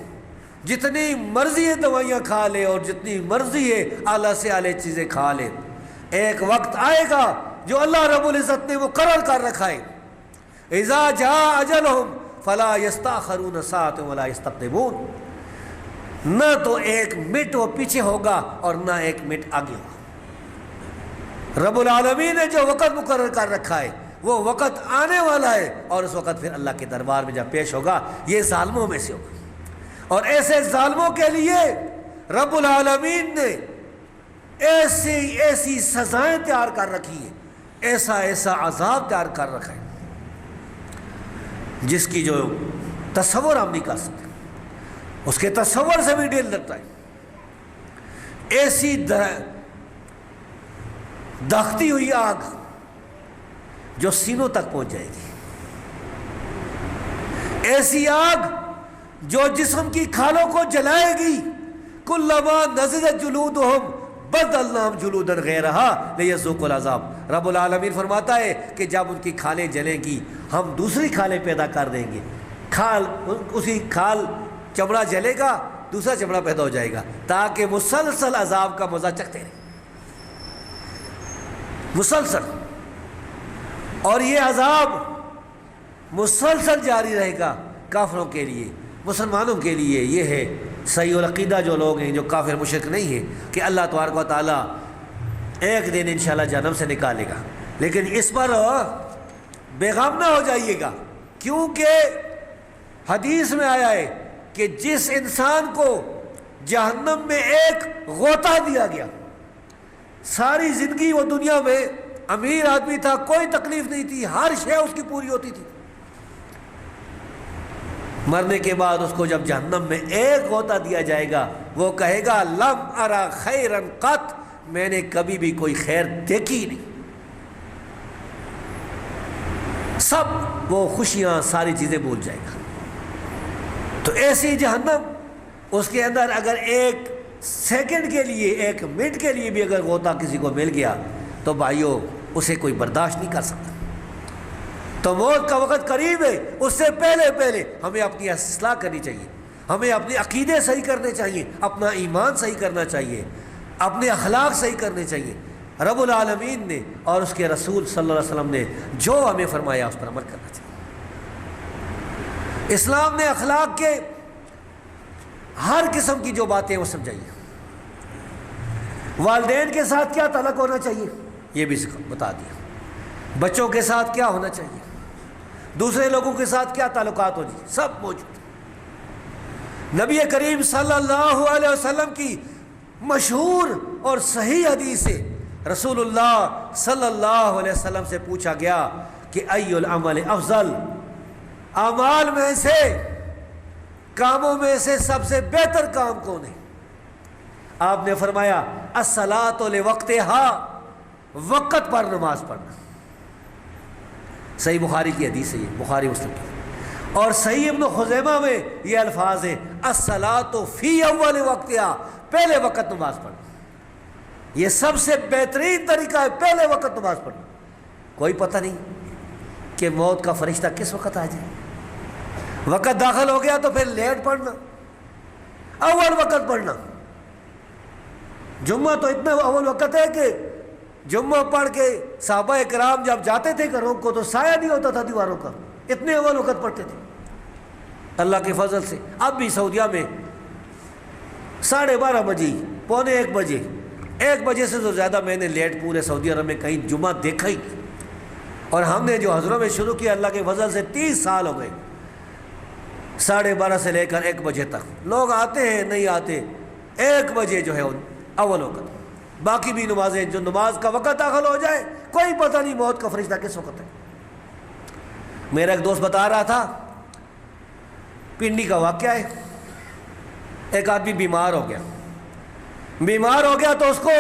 جتنی مرضی دوائیاں کھا لے، اور جتنی مرضی ہے اعلیٰ سے اعلیٰ چیزیں کھا لے، ایک وقت آئے گا جو اللہ رب العزت نے مقرر کر رکھا ہے، اذا جاء اجلہم فلا یستأخرون ساعۃ ولا یستقدمون، نہ تو ایک منٹ وہ پیچھے ہوگا اور نہ ایک منٹ آگے ہوگا۔ رب العالمین نے جو وقت مقرر کر رکھا ہے وہ وقت آنے والا ہے، اور اس وقت پھر اللہ کے دربار میں جب پیش ہوگا یہ ظالموں میں سے ہوگا، اور ایسے ظالموں کے لیے رب العالمین نے ایسی سزائیں تیار کر رکھی ہیں، ایسا عذاب تیار کر رکھا ہے جس کی جو تصور ہم نہیں کر سکتے، اس کے تصور سے بھی ڈر لگتا ہے۔ ایسی داغتی ہوئی آگ جو سینوں تک پہنچ جائے گی، ایسی آگ جو جسم کی کھالوں کو جلائے گی، کلما نضجت جلودہم بدلناہم جلودا غیرہا لیذوقوا العذاب۔ رب العالمین فرماتا ہے کہ جب ان کی کھالیں جلیں گی ہم دوسری کھالیں پیدا کر دیں گے، اسی کھال چمڑا جلے گا دوسرا چمڑا پیدا ہو جائے گا، تاکہ مسلسل عذاب کا مزہ چکھتے رہیں، مسلسل، اور یہ عذاب مسلسل جاری رہے گا کافروں کے لیے۔ مسلمانوں کے لیے یہ ہے صحیح العقیدہ جو لوگ ہیں، جو کافر مشرک نہیں ہیں، کہ اللہ تبارک و تعالیٰ ایک دن انشاءاللہ جہنم سے نکالے گا، لیکن اس پر بے غم نہ ہو جائیے گا، کیونکہ حدیث میں آیا ہے کہ جس انسان کو جہنم میں ایک غوطہ دیا گیا، ساری زندگی وہ دنیا میں امیر آدمی تھا، کوئی تکلیف نہیں تھی، ہر شے اس کی پوری ہوتی تھی، مرنے کے بعد اس کو جب جہنم میں ایک غوطہ دیا جائے گا، وہ کہے گا لم ارا خیرا قط، میں نے کبھی بھی کوئی خیر دیکھی ہی نہیں، سب وہ خوشیاں ساری چیزیں بھول جائے گا۔ تو ایسی جہنم، اس کے اندر اگر ایک سیکنڈ کے لیے، ایک منٹ کے لیے بھی اگر غوطہ کسی کو مل گیا تو بھائیو اسے کوئی برداشت نہیں کر سکتا۔ تو موت کا وقت قریب ہے، اس سے پہلے ہمیں اپنی اصلاح کرنی چاہیے، ہمیں اپنے عقیدے صحیح کرنے چاہیے، اپنا ایمان صحیح کرنا چاہیے، اپنے اخلاق صحیح کرنے چاہیے۔ رب العالمین نے اور اس کے رسول صلی اللہ علیہ وسلم نے جو ہمیں فرمایا اس پر عمل کرنا چاہیے۔ اسلام نے اخلاق کے ہر قسم کی جو باتیں وہ سمجھائی ہیں۔ والدین کے ساتھ کیا تعلق ہونا چاہیے یہ بھی بتا دیا، بچوں کے ساتھ کیا ہونا چاہیے، دوسرے لوگوں کے ساتھ کیا تعلقات ہونی، سب موجود۔ نبی کریم صلی اللہ علیہ وسلم کی مشہور اور صحیح حدیث ہے، رسول اللہ صلی اللہ علیہ وسلم سے پوچھا گیا کہ ای العمل افضل، اعمال میں سے، کاموں میں سے سب سے بہتر کام کون ہے؟ آپ نے فرمایا الصلاۃ لوقتہا، وقت پر نماز پڑھنا۔ صحیح بخاری کی حدیث ہے یہ، بخاری مسلم کی، اور صحیح ابن خزیمہ میں یہ الفاظ ہیں الصلاۃ فی اول وقتہا، پہلے وقت نماز پڑھنا، یہ سب سے بہترین طریقہ ہے، پہلے وقت نماز پڑھنا۔ کوئی پتہ نہیں کہ موت کا فرشتہ کس وقت آ جائے، وقت داخل ہو گیا تو پھر لیٹ پڑھنا، اول وقت پڑھنا، جمعہ تو اتنا اول وقت ہے کہ جمعہ پڑھ کے صحابہ کرام جب جاتے تھے گھروں کو تو سایہ نہیں ہوتا تھا دیواروں کا، اتنے اول وقت پڑھتے تھے اللہ کے فضل سے۔ اب بھی سعودیہ میں 12:30 بجے، 1:45 بجے، 1 بجے سے تو زیادہ میں نے لیٹ پورے سعودی عرب میں کہیں جمعہ دیکھا ہی۔ اور ہم نے جو حضروں میں شروع کیا اللہ کے فضل سے 30 سال ہو گئے، 12:30 سے لے کر 1 بجے تک لوگ آتے ہیں، نہیں آتے، 1 بجے جو ہے اول وقت۔ باقی بھی نمازیں جو نماز کا وقت داخل ہو جائے کوئی پتہ نہیں موت کا فرشتہ کس وقت ہے۔ میرا ایک دوست بتا رہا تھا پنڈی کا واقعہ ہے، ایک آدمی بیمار ہو گیا تو اس کو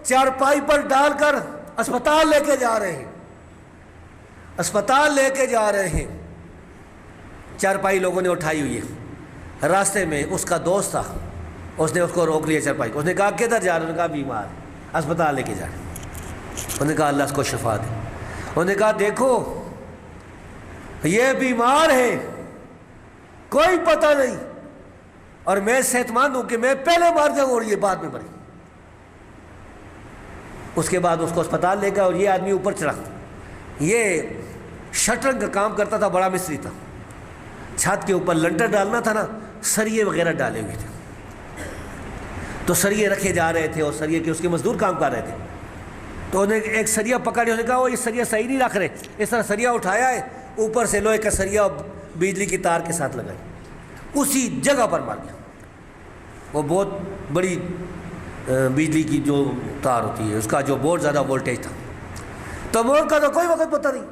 چارپائی پر ڈال کر اسپتال لے کے جا رہے ہیں، چارپائی لوگوں نے اٹھائی ہوئی ہے۔ راستے میں اس کا دوست تھا، اس نے اس کو روک لیا چارپائی کو، اس نے کہا کدھر جا رہے؟ انہوں نے کہا بیمار ہے، اسپتال لے کے جا رہے ہیں۔ انہوں نے کہا اللہ اس کو شفا دے۔ انہوں نے کہا دیکھو یہ بیمار ہے، کوئی پتہ نہیں، اور میں صحت مند ہوں کہ میں پہلے مر جاؤں اور یہ بعد میں مرے۔ اس کے بعد اس کو اسپتال لے گیا اور یہ آدمی اوپر چڑھا، یہ شٹرنگ کا کام کرتا تھا، بڑا مستری تھا، چھت کے اوپر لنٹر ڈالنا تھا نا، سریے وغیرہ ڈالے ہوئے تھے، تو سریے رکھے جا رہے تھے اور سریے کے اس کے مزدور کام کر رہے تھے۔ تو انہیں ایک سریا پکڑے، انہوں نے کہا وہ یہ سریا صحیح نہیں رکھ رہے، اس طرح سریا اٹھایا ہے، اوپر سے لوہے کا سریا بجلی کی تار کے ساتھ لگائی، اسی جگہ پر مار گیا۔ وہ بہت بڑی بجلی کی جو تار ہوتی ہے اس کا جو بہت زیادہ وولٹیج تھا، تو موت کا تو کوئی وقت پتہ نہیں۔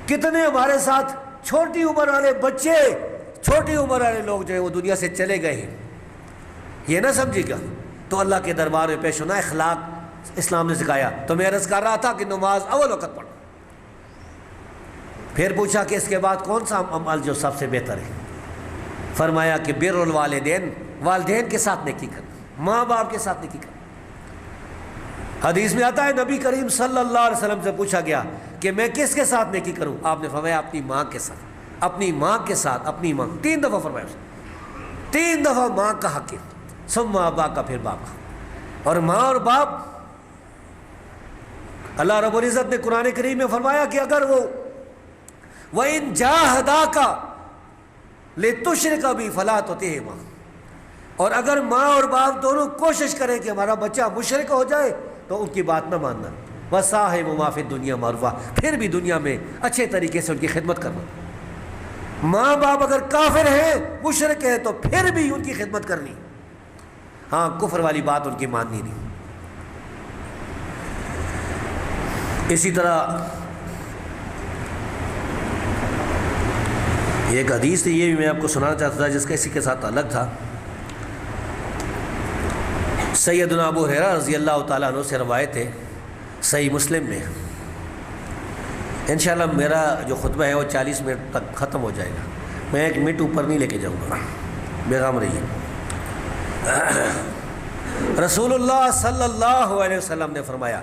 کتنے ہمارے ساتھ چھوٹی عمر والے بچے، چھوٹی عمر والے لوگ جو ہے وہ دنیا سے چلے گئے ہیں، یہ نہ سمجھے گا۔ تو اللہ کے دربار میں پیش ہونا اخلاق اسلام نے سکھایا۔ تو میں عرض کر رہا تھا کہ نماز اول وقت پڑھو۔ پھر پوچھا کہ اس کے بعد کون سا عمل جو سب سے بہتر ہے؟ فرمایا کہ بر الوالدین، والدین کے ساتھ نیکی کرنا، ماں باپ کے ساتھ نیکی کرنا۔ حدیث میں آتا ہے نبی کریم صلی اللہ علیہ وسلم سے پوچھا گیا کہ میں کس کے ساتھ نیکی کروں؟ آپ نے فرمایا اپنی ماں کے ساتھ، اپنی ماں کے ساتھ، اپنی ماں، 3 دفعہ فرمایا، 3 دفعہ ماں کا حق ہے، ثم ابا کا، پھر باپ کا۔ اور ماں اور باپ، اللہ رب العزت نے قرآن کریم میں فرمایا کہ اگر وہ وَإِن جَاهَدَاكَ لِتُشْرِكَ بِي فَلَا تُطِعْهُمَا، اور اگر ماں اور باپ دونوں کوشش کریں کہ ہمارا بچہ مشرک ہو جائے تو ان کی بات نہ ماننا، وَصَاحِبْهُمَا فِي الدُّنْيَا مَعْرُوفًا، پھر بھی دنیا میں اچھے طریقے سے ان کی خدمت کرنا۔ ماں باپ اگر کافر ہیں، مشرک ہیں، تو پھر بھی ان کی خدمت کرنی، ہاں کفر والی بات ان کی ماننی نہیں۔ اسی طرح ایک حدیث تھی، یہ بھی میں آپ کو سنانا چاہتا تھا جس کا اسی کے ساتھ تعلق تھا۔ سیدنا ابو ہریرہ رضی اللہ تعالیٰ عنہ سے روایت ہے صحیح مسلم میں۔ انشاءاللہ میرا جو خطبہ ہے وہ 40 منٹ تک ختم ہو جائے گا، میں 1 منٹ اوپر نہیں لے کے جاؤں گا، بیغام رہیے۔ رسول اللہ صلی اللہ علیہ وسلم نے فرمایا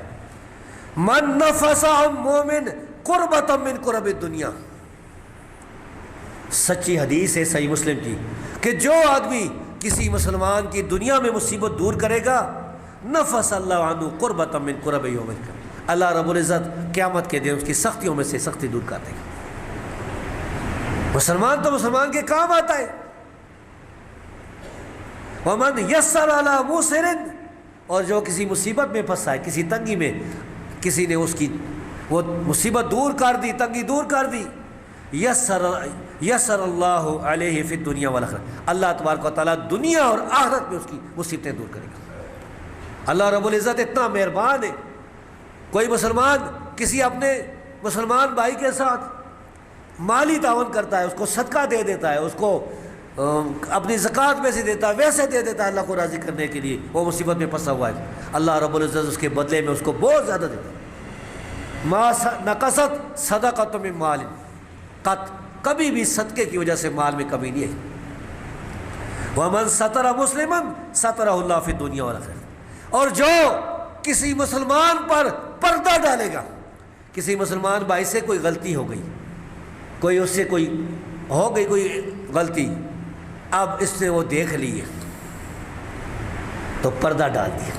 من نفس عن مومن قربۃ من قرب الدنیا، سچی حدیث ہے صحیح مسلم کی، کہ جو آدمی کسی مسلمان کی دنیا میں مصیبت دور کرے گا، نفس اللہ عنہ قربۃ من قرب یوم القیامہ، اللہ رب العزت قیامت کے دن اس کی سختیوں میں سے سختی دور کر دے گا۔ مسلمان تو مسلمان کے کام آتا ہے۔ ومن یسر علی موسر، اور جو کسی مصیبت میں پھنسا ہے، کسی تنگی میں، کسی نے اس کی وہ مصیبت دور کر دی، تنگی دور کر دی، یسر اللہ علیہ فی الدنیا والآخرہ، اللہ تبارک و تعالیٰ دنیا اور آخرت میں اس کی مصیبتیں دور کرے گا۔ اللہ رب العزت اتنا مہربان ہے، کوئی مسلمان کسی اپنے مسلمان بھائی کے ساتھ مالی تعاون کرتا ہے، اس کو صدقہ دے دیتا ہے، اس کو اپنی زکوٰۃ میں سے دیتا ہے، ویسے دے دیتا ہے اللہ کو راضی کرنے کے لیے، وہ مصیبت میں پھنسا ہوا ہے، اللہ رب العزت اس کے بدلے میں اس کو بہت زیادہ دیتا ہے۔ ما نقصت صدقۃ من مال قط، کبھی بھی صدقے کی وجہ سے مال میں کمی نہیں ہے۔ ومن ستر مسلما سترہ اللہ فی الدنیا والآخرہ، اور جو کسی مسلمان پر پردہ ڈالے گا، کسی مسلمان بھائی سے کوئی غلطی ہو گئی، کوئی اس سے کوئی ہو گئی کوئی غلطی، اب اس نے وہ دیکھ لی ہے، تو پردہ ڈال دیا۔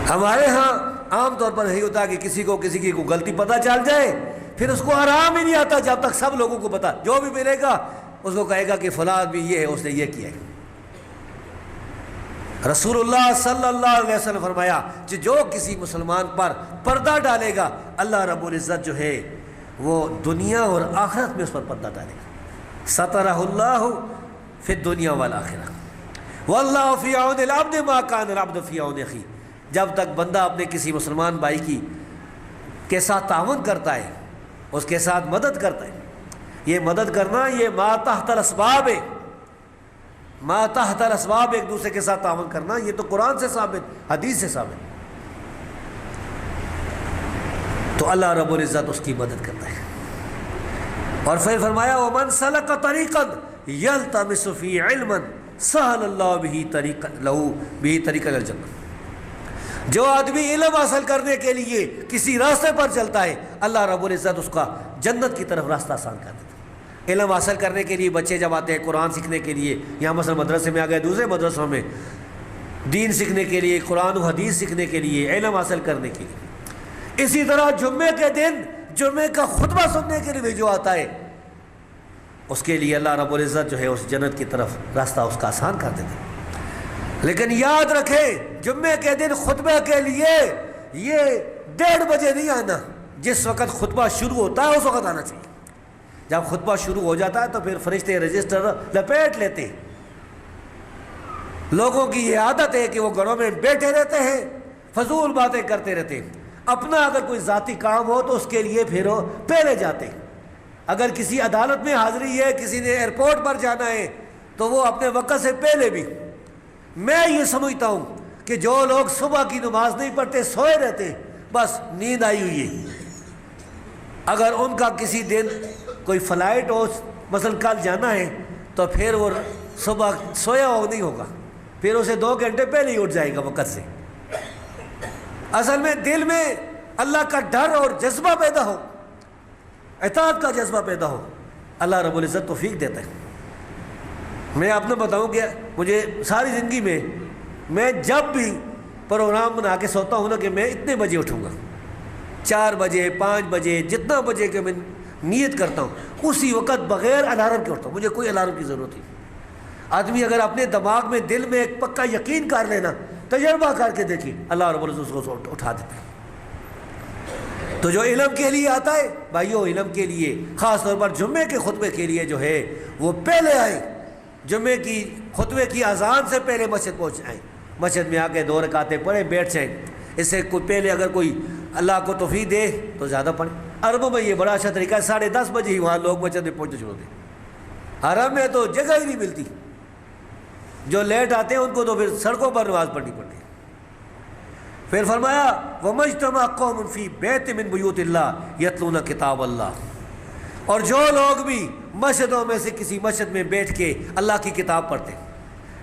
ہمارے ہاں عام طور پر یہی ہوتا ہے کہ کسی کی کوئی غلطی پتہ چل جائے پھر اس کو آرام ہی نہیں آتا جب تک سب لوگوں کو پتا، جو بھی ملے گا اس کو کہے گا کہ فلاں بھی یہ ہے، اس نے یہ کیا ہے۔ رسول اللہ صلی اللہ علیہ وسلم فرمایا کہ جو کسی مسلمان پر پردہ ڈالے گا اللہ رب العزت جو ہے وہ دنیا اور آخرت میں اس پر پردہ ڈالے گا۔ سترہ اللہ فی الدنیا والآخرہ واللہ فی عون العبد ما کان العبد فی عون اخیہ۔ جب تک بندہ اپنے کسی مسلمان بھائی کے ساتھ تعاون کرتا ہے، اس کے ساتھ مدد کرتا ہے، یہ مدد کرنا یہ ما تحت الاسباب ہے، ما تحت الاسباب، ایک دوسرے کے ساتھ تعاون کرنا، یہ تو قرآن سے ثابت، حدیث سے ثابت۔ تو اللہ رب العزت اس کی مدد کرتا ہے۔ اور پھر فرمایا وَمَنْ سَلَكَ طَرِيقًا يَلْتَمِسُ فِيهِ عِلْمًا سَهَلَ اللَّهُ بِهِ طَرِيقًا إِلَى الْجَنَّةِ۔ جو آدمی علم حاصل کرنے کے لیے کسی راستے پر چلتا ہے اللہ رب العزت اس کا جنت کی طرف راستہ آسان کر دیتا ہے۔ علم حاصل کرنے کے لیے بچے جب آتے ہیں قرآن سیکھنے کے لیے، یہاں مثلا مدرسے میں آ گئے، دوسرے مدرسوں میں دین سیکھنے کے لیے، قرآن و حدیث سیکھنے کے لیے، علم حاصل کرنے کے لیے۔ اسی طرح جمعے کے دن جمعے کا خطبہ سننے کے لیے بھی جو آتا ہے اس کے لیے اللہ رب العزت جو ہے اس جنت کی طرف راستہ اس کا آسان کر دیتے ہیں۔ لیکن یاد رکھیں جمعے کے دن خطبہ کے لیے یہ 1:30 بجے نہیں آنا، جس وقت خطبہ شروع ہوتا ہے اس وقت آنا چاہیے۔ جب خطبہ شروع ہو جاتا ہے تو پھر فرشتے رجسٹر لپیٹ لیتے ہیں۔ لوگوں کی یہ عادت ہے کہ وہ گھروں میں بیٹھے رہتے ہیں، فضول باتیں کرتے رہتے ہیں۔ اپنا اگر کوئی ذاتی کام ہو تو اس کے لیے پھر وہ پہلے جاتے ہیں۔ اگر کسی عدالت میں حاضری ہے، کسی نے ایئرپورٹ پر جانا ہے تو وہ اپنے وقت سے پہلے بھی۔ میں یہ سمجھتا ہوں کہ جو لوگ صبح کی نماز نہیں پڑھتے، سوئے رہتے، بس نیند آئی ہوئی ہے، اگر ان کا کسی دن کوئی فلائٹ ہو، مثلا کل جانا ہے، تو پھر وہ صبح سویا ہو نہیں ہوگا، پھر اسے 2 گھنٹے پہلے ہی اٹھ جائے گا وقت سے۔ اصل میں دل میں اللہ کا ڈر اور جذبہ پیدا ہو، اطاعت کا جذبہ پیدا ہو، اللہ رب العزت توفیق دیتا ہے۔ میں آپ نے بتاؤں کہ مجھے ساری زندگی میں جب بھی پروگرام بنا کے سوتا ہوں نا کہ میں اتنے بجے اٹھوں گا، 4 بجے 5 بجے جتنا بجے کہ میں نیت کرتا ہوں اسی وقت بغیر الارم کے اٹھتا ہوں، مجھے کوئی الارم کی ضرورت نہیں۔ آدمی اگر اپنے دماغ میں دل میں ایک پکا یقین کر لینا، تجربہ کر کے دیکھیں، اللہ رب العزت اس کو اٹھا دیتا ہے۔ تو جو علم کے لیے آتا ہے بھائیو، علم کے لیے خاص طور پر جمعے کے خطبے کے لیے جو ہے وہ پہلے آئے، جمعے کی خطبے کی اذان سے پہلے مسجد پہنچ جائیں، مسجد میں آ کے 2 رکعتیں پڑھیں، بیٹھ جائیں۔ اس سے کوئی پہلے اگر کوئی اللہ کو توفیق دے تو زیادہ پڑھیں۔ عربوں میں یہ بڑا اچھا طریقہ ہے، 10:30 بجے ہی وہاں لوگ مسجد میں پہنچنا شروع ہوتے۔ عرب میں تو جگہ ہی نہیں ملتی، جو لیٹ آتے ہیں ان کو تو پھر سڑکوں پر نماز پڑھنی پڑتی ہے۔ پھر فرمایا وَمَجْتَمَعَ قَوْمٌ فِي بَيْتٍ مِّن بُيُوتِ اللَّهِ يَتْلُونَ كِتَابَ اللَّهِ، اور جو لوگ بھی مسجدوں میں سے کسی مسجد میں بیٹھ کے اللہ کی کتاب پڑھتے ہیں۔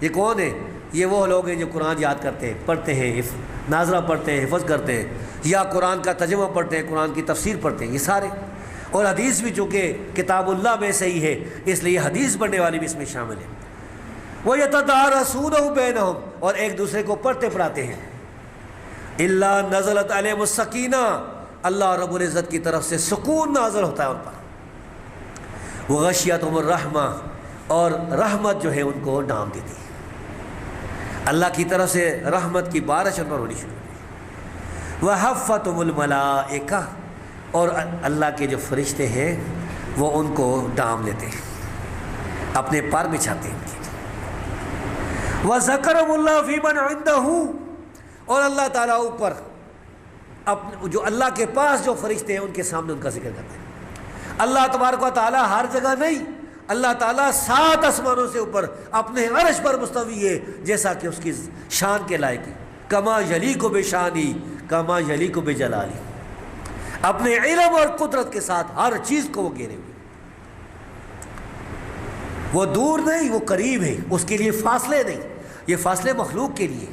یہ کون ہے؟ یہ وہ لوگ ہیں جو قرآن یاد کرتے ہیں، پڑھتے ہیں، ناظرہ پڑھتے ہیں، حفظ کرتے ہیں، یا قرآن کا ترجمہ پڑھتے ہیں، قرآن کی تفسیر پڑھتے ہیں، یہ سارے۔ اور حدیث بھی چونکہ کتاب اللہ میں سے ہی ہے اس لیے حدیث پڑھنے والے بھی اس میں شامل ہیں۔ وَيَتَدَارَسُونَهُ بَيْنَهُمْ، اور ایک دوسرے کو پڑھتے پڑھاتے ہیں۔ إِلَّا نَزَلَتْ عَلَيْهِمُ السَّكِينَةُ، اللہ رب العزت کی طرف سے سکون نازل ہوتا ہے ان پر۔ وَغَشِيَتْهُمُ الرَّحْمَةُ، اور رحمت جو ہے ان کو ڈھانپ دیتی ہے، اللہ کی طرف سے رحمت کی بارش ان پر ہونی شروع ہوئی۔ وَحَفَّتْهُمُ الْمَلَائِكَةُ، اور اللہ کے جو فرشتے ہیں وہ ان کو ڈھانپ لیتے ہیں، اپنے پر بچھاتے ہیں۔ وَذَكَرَهُمُ اللَّهُ فِي مَنْ عِندَهُ، اور اللہ تعالیٰ اوپر جو اللہ کے پاس جو فرشتے ہیں ان کے سامنے ان کا ذکر کرتے ہیں۔ اللہ تبارک و تعالیٰ ہر جگہ نہیں، اللہ تعالیٰ 7 آسمانوں سے اوپر اپنے عرش پر مستوی ہے، جیسا کہ اس کی شان کے لائق ہے۔ کما یلیق بشانی کما یلیق بجلالی، اپنے علم اور قدرت کے ساتھ ہر چیز کو وہ گھیرے ہوئے، وہ دور نہیں، وہ قریب ہے، اس کے لیے فاصلے نہیں، یہ فاصلے مخلوق کے لیے۔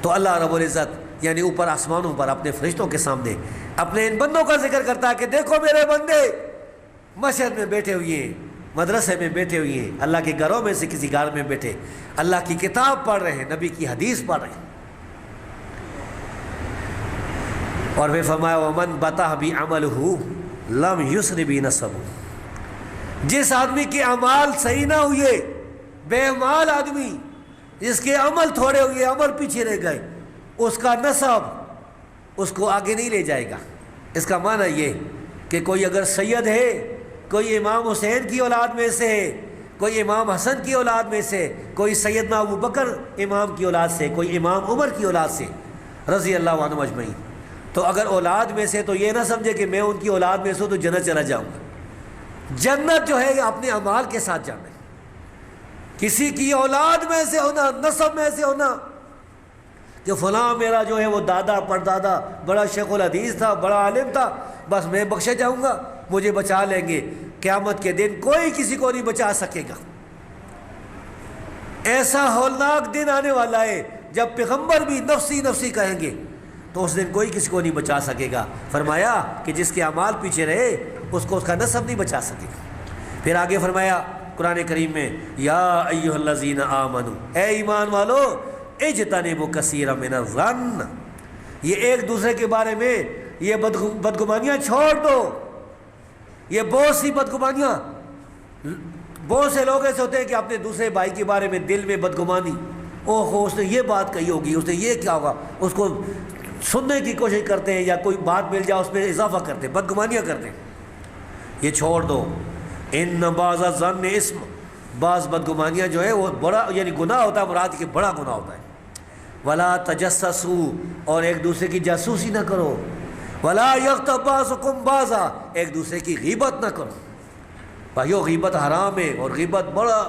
تو اللہ رب العزت یعنی اوپر آسمانوں پر اپنے فرشتوں کے سامنے اپنے ان بندوں کا ذکر کرتا ہے کہ دیکھو میرے بندے مسجد میں بیٹھے ہوئے ہیں، مدرسے میں بیٹھے ہوئے ہیں، اللہ کے گھروں میں سے کسی گھر میں بیٹھے اللہ کی کتاب پڑھ رہے ہیں، نبی کی حدیث پڑھ رہے ہیں۔ اور پھر فرمایا ومن بطأ بعملہ لم یسر بنسبہ، جس آدمی کے اعمال صحیح نہ ہوئے، بے اعمال آدمی جس کے عمل تھوڑے ہوئے، عمل پیچھے رہ گئے، اس کا نسب اس کو آگے نہیں لے جائے گا۔ اس کا معنی یہ کہ کوئی اگر سید ہے، کوئی امام حسین کی اولاد میں سے ہے، کوئی امام حسن کی اولاد میں سے، کوئی سیدنا ابو بکر امام کی اولاد سے، کوئی امام عمر کی اولاد سے رضی اللہ عنہم اجمعین، تو اگر اولاد میں سے تو یہ نہ سمجھے کہ میں ان کی اولاد میں سے ہوں تو جنت چلا جاؤں گا۔ جنت جو ہے یہ اپنے اعمال کے ساتھ جانا ہے۔ کسی کی اولاد میں سے ہونا، نسب میں سے ہونا کہ فلاں میرا جو ہے وہ دادا پردادا بڑا شیخ الحدیث تھا، بڑا عالم تھا، بس میں بخشے جاؤں گا، مجھے بچا لیں گے، قیامت کے دن کوئی کسی کو نہیں بچا سکے گا۔ ایسا ہولناک دن آنے والا ہے جب پیغمبر بھی نفسی نفسی کہیں گے تو اس دن کوئی کسی کو نہیں بچا سکے گا۔ فرمایا کہ جس کے اعمال پیچھے رہے اس کو اس کا نسب نہیں بچا سکے گا۔ پھر آگے فرمایا قرآن کریم میں یا ایھا الذین آمنو، اے ایمان والو، اجتنبوا کثیرا من الظن، یہ ایک دوسرے کے بارے میں یہ بدگمانیاں چھوڑ دو۔ یہ بہت سی بدگمانیاں، بہت سے لوگ ایسے ہوتے ہیں کہ اپنے دوسرے بھائی کے بارے میں دل میں بدگمانی، اوہ ہو اس نے یہ بات کہی ہوگی، اس نے یہ کیا ہوگا، اس کو سننے کی کوشش کرتے ہیں، یا کوئی بات مل جائے اس میں اضافہ کرتے ہیں، بدگمانیاں کرتے ہیں۔ یہ چھوڑ دو۔ ان بعض الظن اسم، بعض بدگمانیاں جو ہے وہ بڑا یعنی گناہ ہوتا ہے، مراد کہ بڑا گناہ ہوتا ہے۔ ولا تجسسوا، اور ایک دوسرے کی جاسوسی نہ کرو۔ ولا یغتب بعضکم بعضا، ایک دوسرے کی غیبت نہ کرو۔ بھائیو غیبت حرام ہے اور غیبت بڑا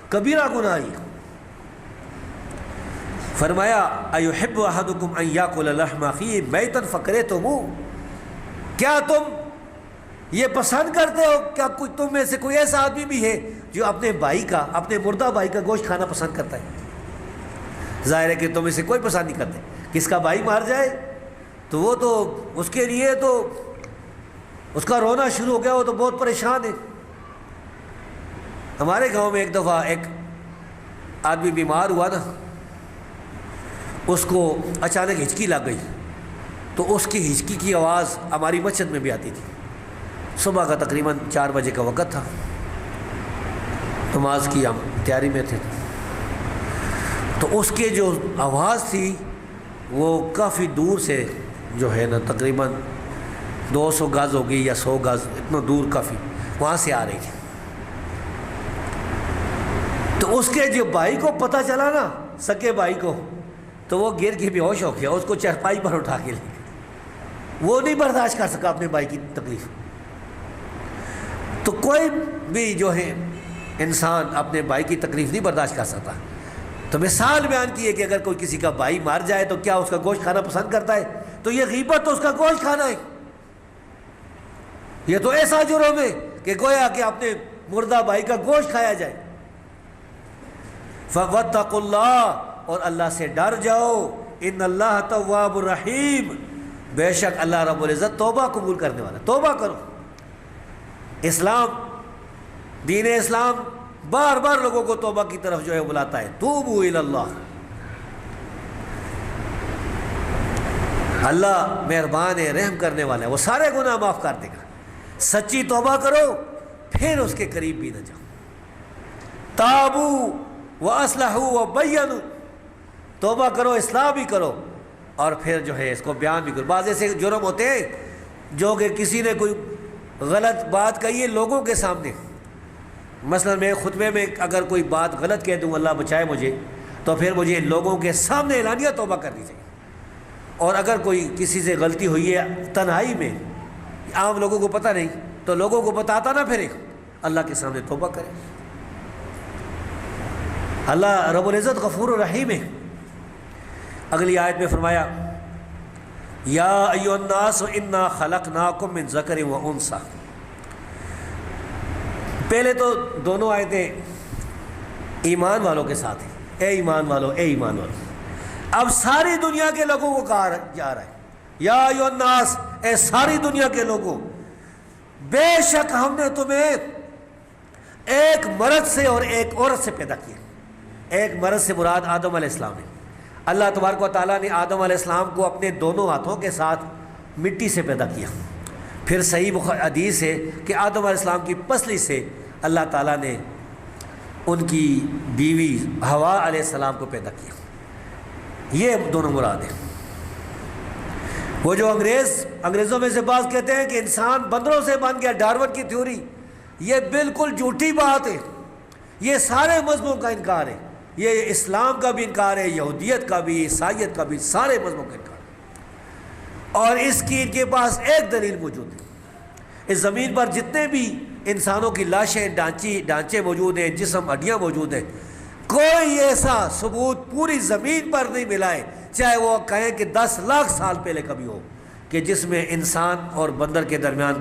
کبیرہ گناہ ہے۔ فرمایا ایحب احدکم ان یاکل لحم اخیہ میتا فکرہتموہ، کیا تم یہ پسند کرتے ہو؟ کیا کوئی تم میں سے کوئی ایسا آدمی بھی ہے جو اپنے بھائی کا، اپنے مردہ بھائی کا گوشت کھانا پسند کرتا ہے؟ ظاہر ہے کہ تم میں سے کوئی پسند نہیں کرتے۔ کس کا بھائی مار جائے تو وہ تو اس کے لیے تو اس کا رونا شروع ہو گیا، وہ تو بہت پریشان ہے۔ ہمارے گاؤں میں ایک دفعہ ایک آدمی بیمار ہوا نا، اس کو اچانک ہچکی لگ گئی، تو اس کی ہچکی کی آواز ہماری مسجد میں بھی آتی تھی۔ صبح کا تقریباً 4 بجے کا وقت تھا، نماز کی ہم تیاری میں تھے، تو اس کے جو آواز تھی وہ کافی دور سے جو ہے نا تقریباً 200 گز ہوگی یا 100 گز، اتنا دور کافی وہاں سے آ رہی تھی۔ تو اس کے جو بھائی کو پتہ چلا نا، سکے بھائی کو، تو وہ گر کے بے ہوش ہو گیا، اس کو چرپائی پر اٹھا کے لے گئے۔ وہ نہیں برداشت کر سکا اپنے بھائی کی تکلیف۔ تو کوئی بھی جو ہے انسان اپنے بھائی کی تکلیف نہیں برداشت کر سکتا۔ تو مثال بیان کی ہے کہ اگر کوئی کسی کا بھائی مار جائے تو کیا اس کا گوشت کھانا پسند کرتا ہے؟ تو یہ غیبت تو اس کا گوشت کھانا ہے۔ یہ تو ایسا جرم ہے کہ گویا کہ اپنے مردہ بھائی کا گوشت کھایا جائے۔ فَوَاتَّقُوا اللَّهَ، اور اللہ سے ڈر جاؤ، ان اللہ تواب الرحیم، بے شک اللہ رب العزت توبہ قبول کرنے والا۔ توبہ کرو۔ اسلام، دین اسلام بار بار لوگوں کو توبہ کی طرف جو ہے بلاتا ہے، توبوا الی اللہ۔ اللہ مہربان ہے، رحم کرنے والا ہے، وہ سارے گناہ معاف کر دے گا۔ سچی توبہ کرو، پھر اس کے قریب بھی نہ جاؤ۔ تابوا واصلحوا وبینوا، توبہ کرو، اصلاح بھی کرو، اور پھر جو ہے اس کو بیان بھی کرو۔ بعض ایسے جرم ہوتے ہیں جو کہ کسی نے کوئی غلط بات کہی ہے لوگوں کے سامنے، مثلا میں خطبے میں اگر کوئی بات غلط کہہ دوں، اللہ بچائے مجھے، تو پھر مجھے لوگوں کے سامنے اعلانیہ توبہ کرنی چاہیے۔ اور اگر کوئی کسی سے غلطی ہوئی ہے تنہائی میں، عام لوگوں کو پتہ نہیں، تو لوگوں کو بتاتا نہ پھرے، اللہ کے سامنے توبہ کرے۔ اللہ رب العزت غفور الرحیم ہے۔ اگلی آیت میں فرمایا یا ایھا الناس انا خلقناکم من ذکر و انثی۔ پہلے تو دونوں آیتیں ایمان والوں کے ساتھ ہیں، اے ایمان والو، اے ایمان والو۔ اب ساری دنیا کے لوگوں کو کہا جا رہا ہے یا ایھا الناس، اے ساری دنیا کے لوگوں، بے شک ہم نے تمہیں ایک مرد سے اور ایک عورت سے پیدا کیا۔ ایک مرد سے مراد آدم علیہ السلام ہے۔ اللہ تبارک و تعالیٰ نے آدم علیہ السلام کو اپنے دونوں ہاتھوں کے ساتھ مٹی سے پیدا کیا۔ پھر صحیح حدیث ہے کہ آدم علیہ السلام کی پسلی سے اللہ تعالیٰ نے ان کی بیوی حوا علیہ السلام کو پیدا کیا۔ یہ دونوں مراد ہیں۔ وہ جو انگریزوں میں سے بعض کہتے ہیں کہ انسان بندروں سے بن گیا، ڈارون کی تھیوری، یہ بالکل جھوٹی بات ہے۔ یہ سارے مذہبوں کا انکار ہے، یہ اسلام کا بھی انکار ہے، یہودیت کا بھی، عیسائیت کا بھی، سارے مذہبوں کا انکار ہے۔ اور اس کی ان کے پاس ایک دلیل موجود ہے۔ اس زمین پر جتنے بھی انسانوں کی لاشیں، ڈھانچے موجود ہیں، جسم، ہڈیاں موجود ہیں، کوئی ایسا ثبوت پوری زمین پر نہیں ملا ہے، چاہے وہ کہیں کہ 10 لاکھ سال پہلے کبھی ہو، کہ جس میں انسان اور بندر کے درمیان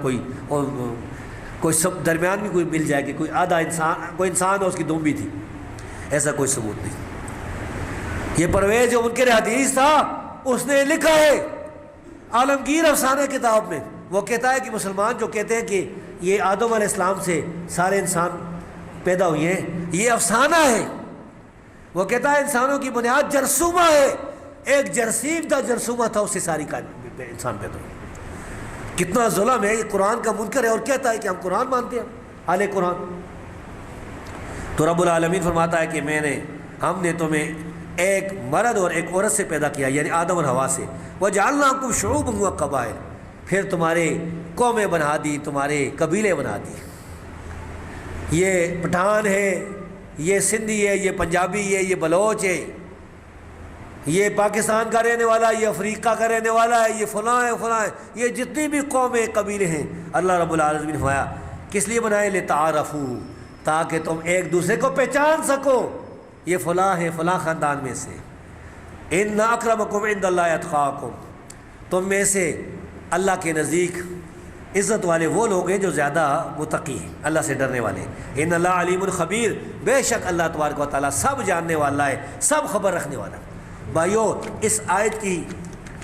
کوئی سب درمیان بھی کوئی مل جائے کہ کوئی آدھا انسان، کوئی انسان اور اس کی دمبی تھی، ایسا کوئی ثبوت نہیں۔ یہ پرویز جو منکر حدیث تھا، اس نے لکھا ہے عالمگیر افسانہ کتاب میں، وہ کہتا ہے کہ مسلمان جو کہتے ہیں کہ یہ آدم علیہ السلام سے سارے انسان پیدا ہوئے ہیں، یہ افسانہ ہے۔ وہ کہتا ہے انسانوں کی بنیاد جرثومہ ہے، ایک جرثیم تھا، جرثومہ تھا، اس سے ساری انسان پیدا ہوئے۔ کتنا ظلم ہے، یہ قرآن کا منکر ہے اور کہتا ہے کہ ہم قرآن مانتے ہیں، اہل قرآن۔ تو رب العالمین فرماتا ہے کہ ہم نے تمہیں ایک مرد اور ایک عورت سے پیدا کیا، یعنی آدم اور حوا سے۔ وَجَعَلْنَاكُمْ شُعُوبًا وَقَبَائِلَ، پھر تمہارے قومیں بنا دی، تمہارے قبیلے بنا دی۔ یہ پٹھان ہے، یہ سندھی ہے، یہ پنجابی ہے، یہ بلوچ ہے، یہ پاکستان کا رہنے والا، یہ افریقہ کا رہنے والا ہے، یہ فلاں ہے، فلاں ہے، یہ جتنی بھی قومیں، قبیلے ہیں، اللہ رب العالمین نے فرمایا کس لیے بنائے؟ لِتَعَارَفُوا، تاکہ تم ایک دوسرے کو پہچان سکو، یہ فلاں ہے، فلاں خاندان میں سے۔ إِنَّ أَكْرَمَكُمْ عِندَ اللَّهِ أَتْقَاكُمْ، تم میں سے اللہ کے نزدیک عزت والے وہ لوگ ہیں جو زیادہ متقی ہیں، اللہ سے ڈرنے والے ہیں۔ ان اللہ علیم الخبیر، بے شک اللہ تبارک و تعالیٰ سب جاننے والا ہے، سب خبر رکھنے والا ہے۔ بھائیو، اس آیت کی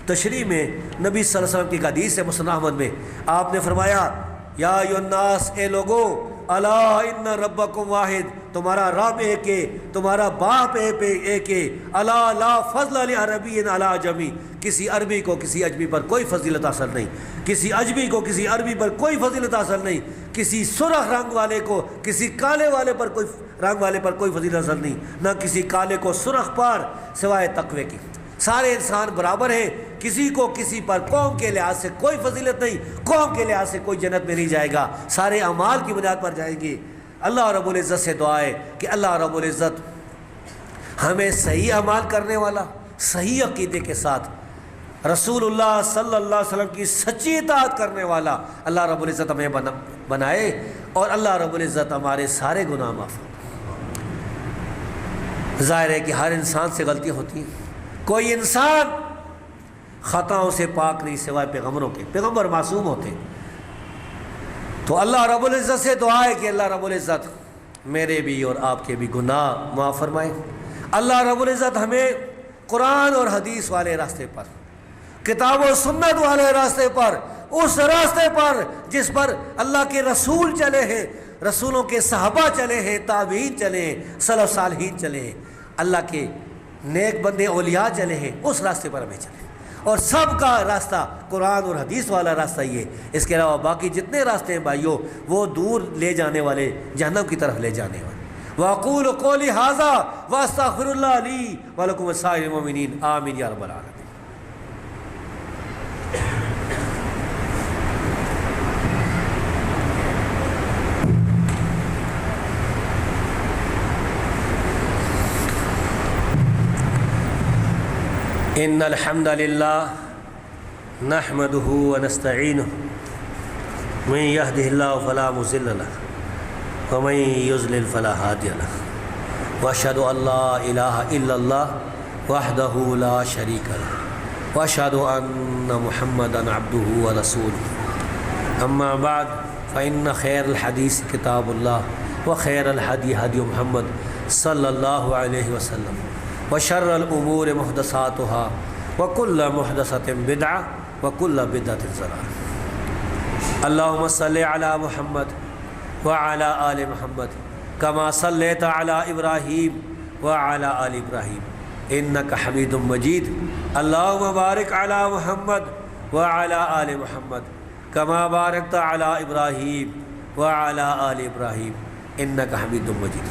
تشریح میں نبی صلی اللہ علیہ وسلم کی ایک حدیث ہے مسند احمد میں، آپ نے فرمایا یا ایھا الناس، اے لوگو، الا ان ربکم واحد، تمہارا رب ایک ہے، تمہارا باپ ایک ہے، الا لا فضل لعربی علی عجمی، کسی عربی کو کسی اجمی پر کوئی فضیلت حاصل نہیں، کسی اجمی کو کسی عربی پر کوئی فضیلت حاصل نہیں، کسی سرخ رنگ والے کو کسی کالے والے پر کوئی رنگ والے پر کوئی فضیلت حاصل نہیں، نہ کسی کالے کو سرخ پر سوائے تقوی کی۔ سارے انسان برابر ہیں، کسی کو کسی پر قوم کے لحاظ سے کوئی فضیلت نہیں، قوم کے لحاظ سے کوئی جنت میں نہیں جائے گا، سارے اعمال کی بنیاد پر جائیں گے۔ اللہ رب العزت سے دعا ہے کہ اللہ رب العزت ہمیں صحیح اعمال کرنے والا، صحیح عقیدے کے ساتھ رسول اللہ صلی اللہ علیہ وسلم کی سچی اطاعت کرنے والا اللہ رب العزت ہمیں بنائے، اور اللہ رب العزت ہمارے سارے گناہ معاف کرے۔ ظاہر ہے کہ ہر انسان سے غلطیاں ہوتی ہیں، کوئی انسان خطاؤں سے پاک نہیں سوائے پیغمبروں کے، پیغمبر معصوم ہوتے ہیں۔ تو اللہ رب العزت سے دعا ہے کہ اللہ رب العزت میرے بھی اور آپ کے بھی گناہ معاف فرمائے۔ اللہ رب العزت ہمیں قرآن اور حدیث والے راستے پر، کتاب و سنت والے راستے پر، اس راستے پر جس پر اللہ کے رسول چلے ہیں، رسولوں کے صحابہ چلے ہیں، تابعین چلے ہیں، سلف صالحین چلے ہیں، اللہ کے نیک بندے اولیاء چلے ہیں، اس راستے پر ہمیں چلے۔ اور سب کا راستہ قرآن اور حدیث والا راستہ یہ ہے، اس کے علاوہ باقی جتنے راستے ہیں بھائیوں وہ دور لے جانے والے، جہنم کی طرف لے جانے والے۔ وَأَقُولُ قَوْلِي هَٰذَا وَأَسْتَغْفِرُ اللَّهَ لِي وَلَكُمْ وَلِسَائِرِ الْمُؤْمِنِينَ آمین یا رب العالمین۔ ان الحمد للہ نحمده ونستعینه من يهده الله فلا مضل له ومن يضلل فلا هادي له واشهد ان لا اله الا الله وحده لا شريك له واشهد ان محمدا عبده ورسوله اما بعد فان خير الحديث كتاب الله وخير الهدي هدي محمد صلى الله عليه وسلم وشر الامور محدثاتها وكل محدثة بدعة وكل بدعة ضلالة۔ اللهم صل على محمد وعلى آل محمد كما صليت على إبراهيم وعلى آل إبراهيم إنك حميد مجيد اللهم بارك على محمد وعلى آل محمد كما باركت على إبراهيم وعلى آل إبراهيم إنك حميد مجيد.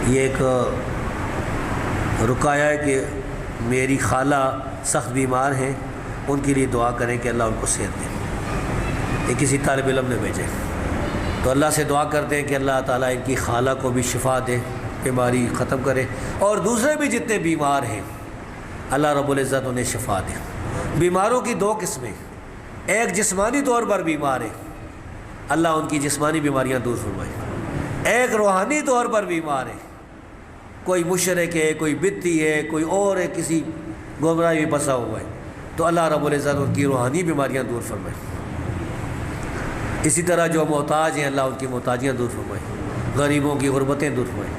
یہ ایک رکایا ہے کہ میری خالہ سخت بیمار ہیں، ان کے لیے دعا کریں کہ اللہ ان کو صحت دے. یہ کسی طالب علم نے بھیجے، تو اللہ سے دعا کرتے ہیں کہ اللہ تعالیٰ ان کی خالہ کو بھی شفا دے، بیماری ختم کرے، اور دوسرے بھی جتنے بیمار ہیں اللہ رب العزت انہیں شفا دے. بیماروں کی دو قسمیں، ایک جسمانی طور پر بیمار ہے، اللہ ان کی جسمانی بیماریاں دور فرمائے. ایک روحانی طور پر بیمار ہے، کوئی مشرک ہے، کوئی بدعتی ہے، کوئی اور ہے، کسی گمراہی میں پھنسا ہوا ہے، تو اللہ رب العزت ان کی روحانی بیماریاں دور فرمائے. اسی طرح جو محتاج ہیں اللہ ان کی محتاجیاں دور فرمائے، غریبوں کی غربتیں دور فرمائے.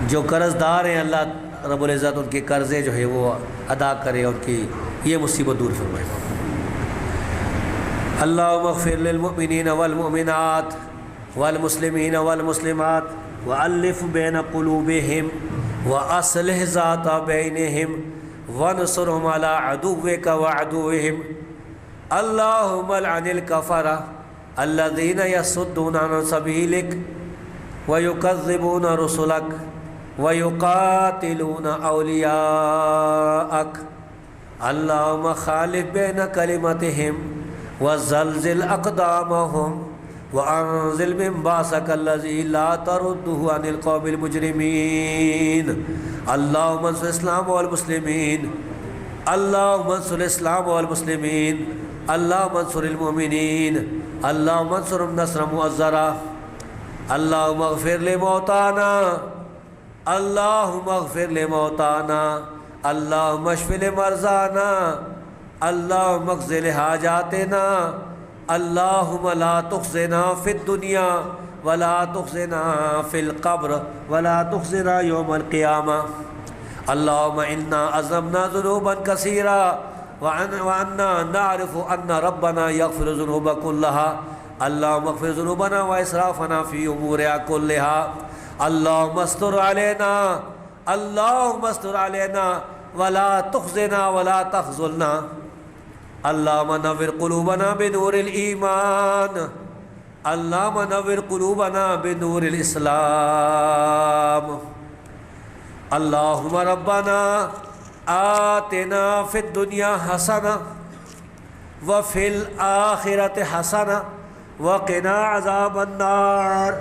جو قرض دار ہیں اللہ رب العزت ان کے قرضے جو ہے وہ ادا کرے، ان کی یہ مصیبت دور فرمائے. اللہم اغفر للمؤمنین والمؤمنات والمسلمین والمسلمات وألف بین قلوبہم وأصلح ذات بینہم وانصرهم على عدوک وعدوہم. اللہم العن الکفرہ الذین یصدون عن سبیلک ویکذبون رسلک ویقاتلون اولیاءک. اللہم خالف بین کلمتہم وزلزل اقدامہم وانزل من باسک الذی لا ترده عن القوم المجرمین. اللہم انصر الاسلام والمسلمین، اللہم انصر الاسلام والمسلمین، اللہم انصر المؤمنین، اللہم انصرهم نصرا مؤزرا. اللہم اغفر لموتانا، اللہم اغفر لموتانا، اللہم اشف لمرضانا، اللہم اقض لحاجاتنا، اللہم لا تخزنا فی الدنیا ولا تخزنا فی القبر ولا تخزنا یوم القیامہ. اللہم انا عظمنا ذنوبا کثیرا وانا نعرف ان ربنا یغفر ذنوب کلہا. اللہم اغفر ذنوبنا واسرافنا فی امورنا کلہا. اللہم استر علینا، اللہم استر علینا ولا تخزنا ولا تخذلنا. اللہم نور قلوبنا بنور الایمان، اللہم نور قلوبنا بنور الاسلام. اللہم ربنا آتنا فی الدنیا حسنہ وفی الآخرۃ حسنہ وقنا عذاب النار.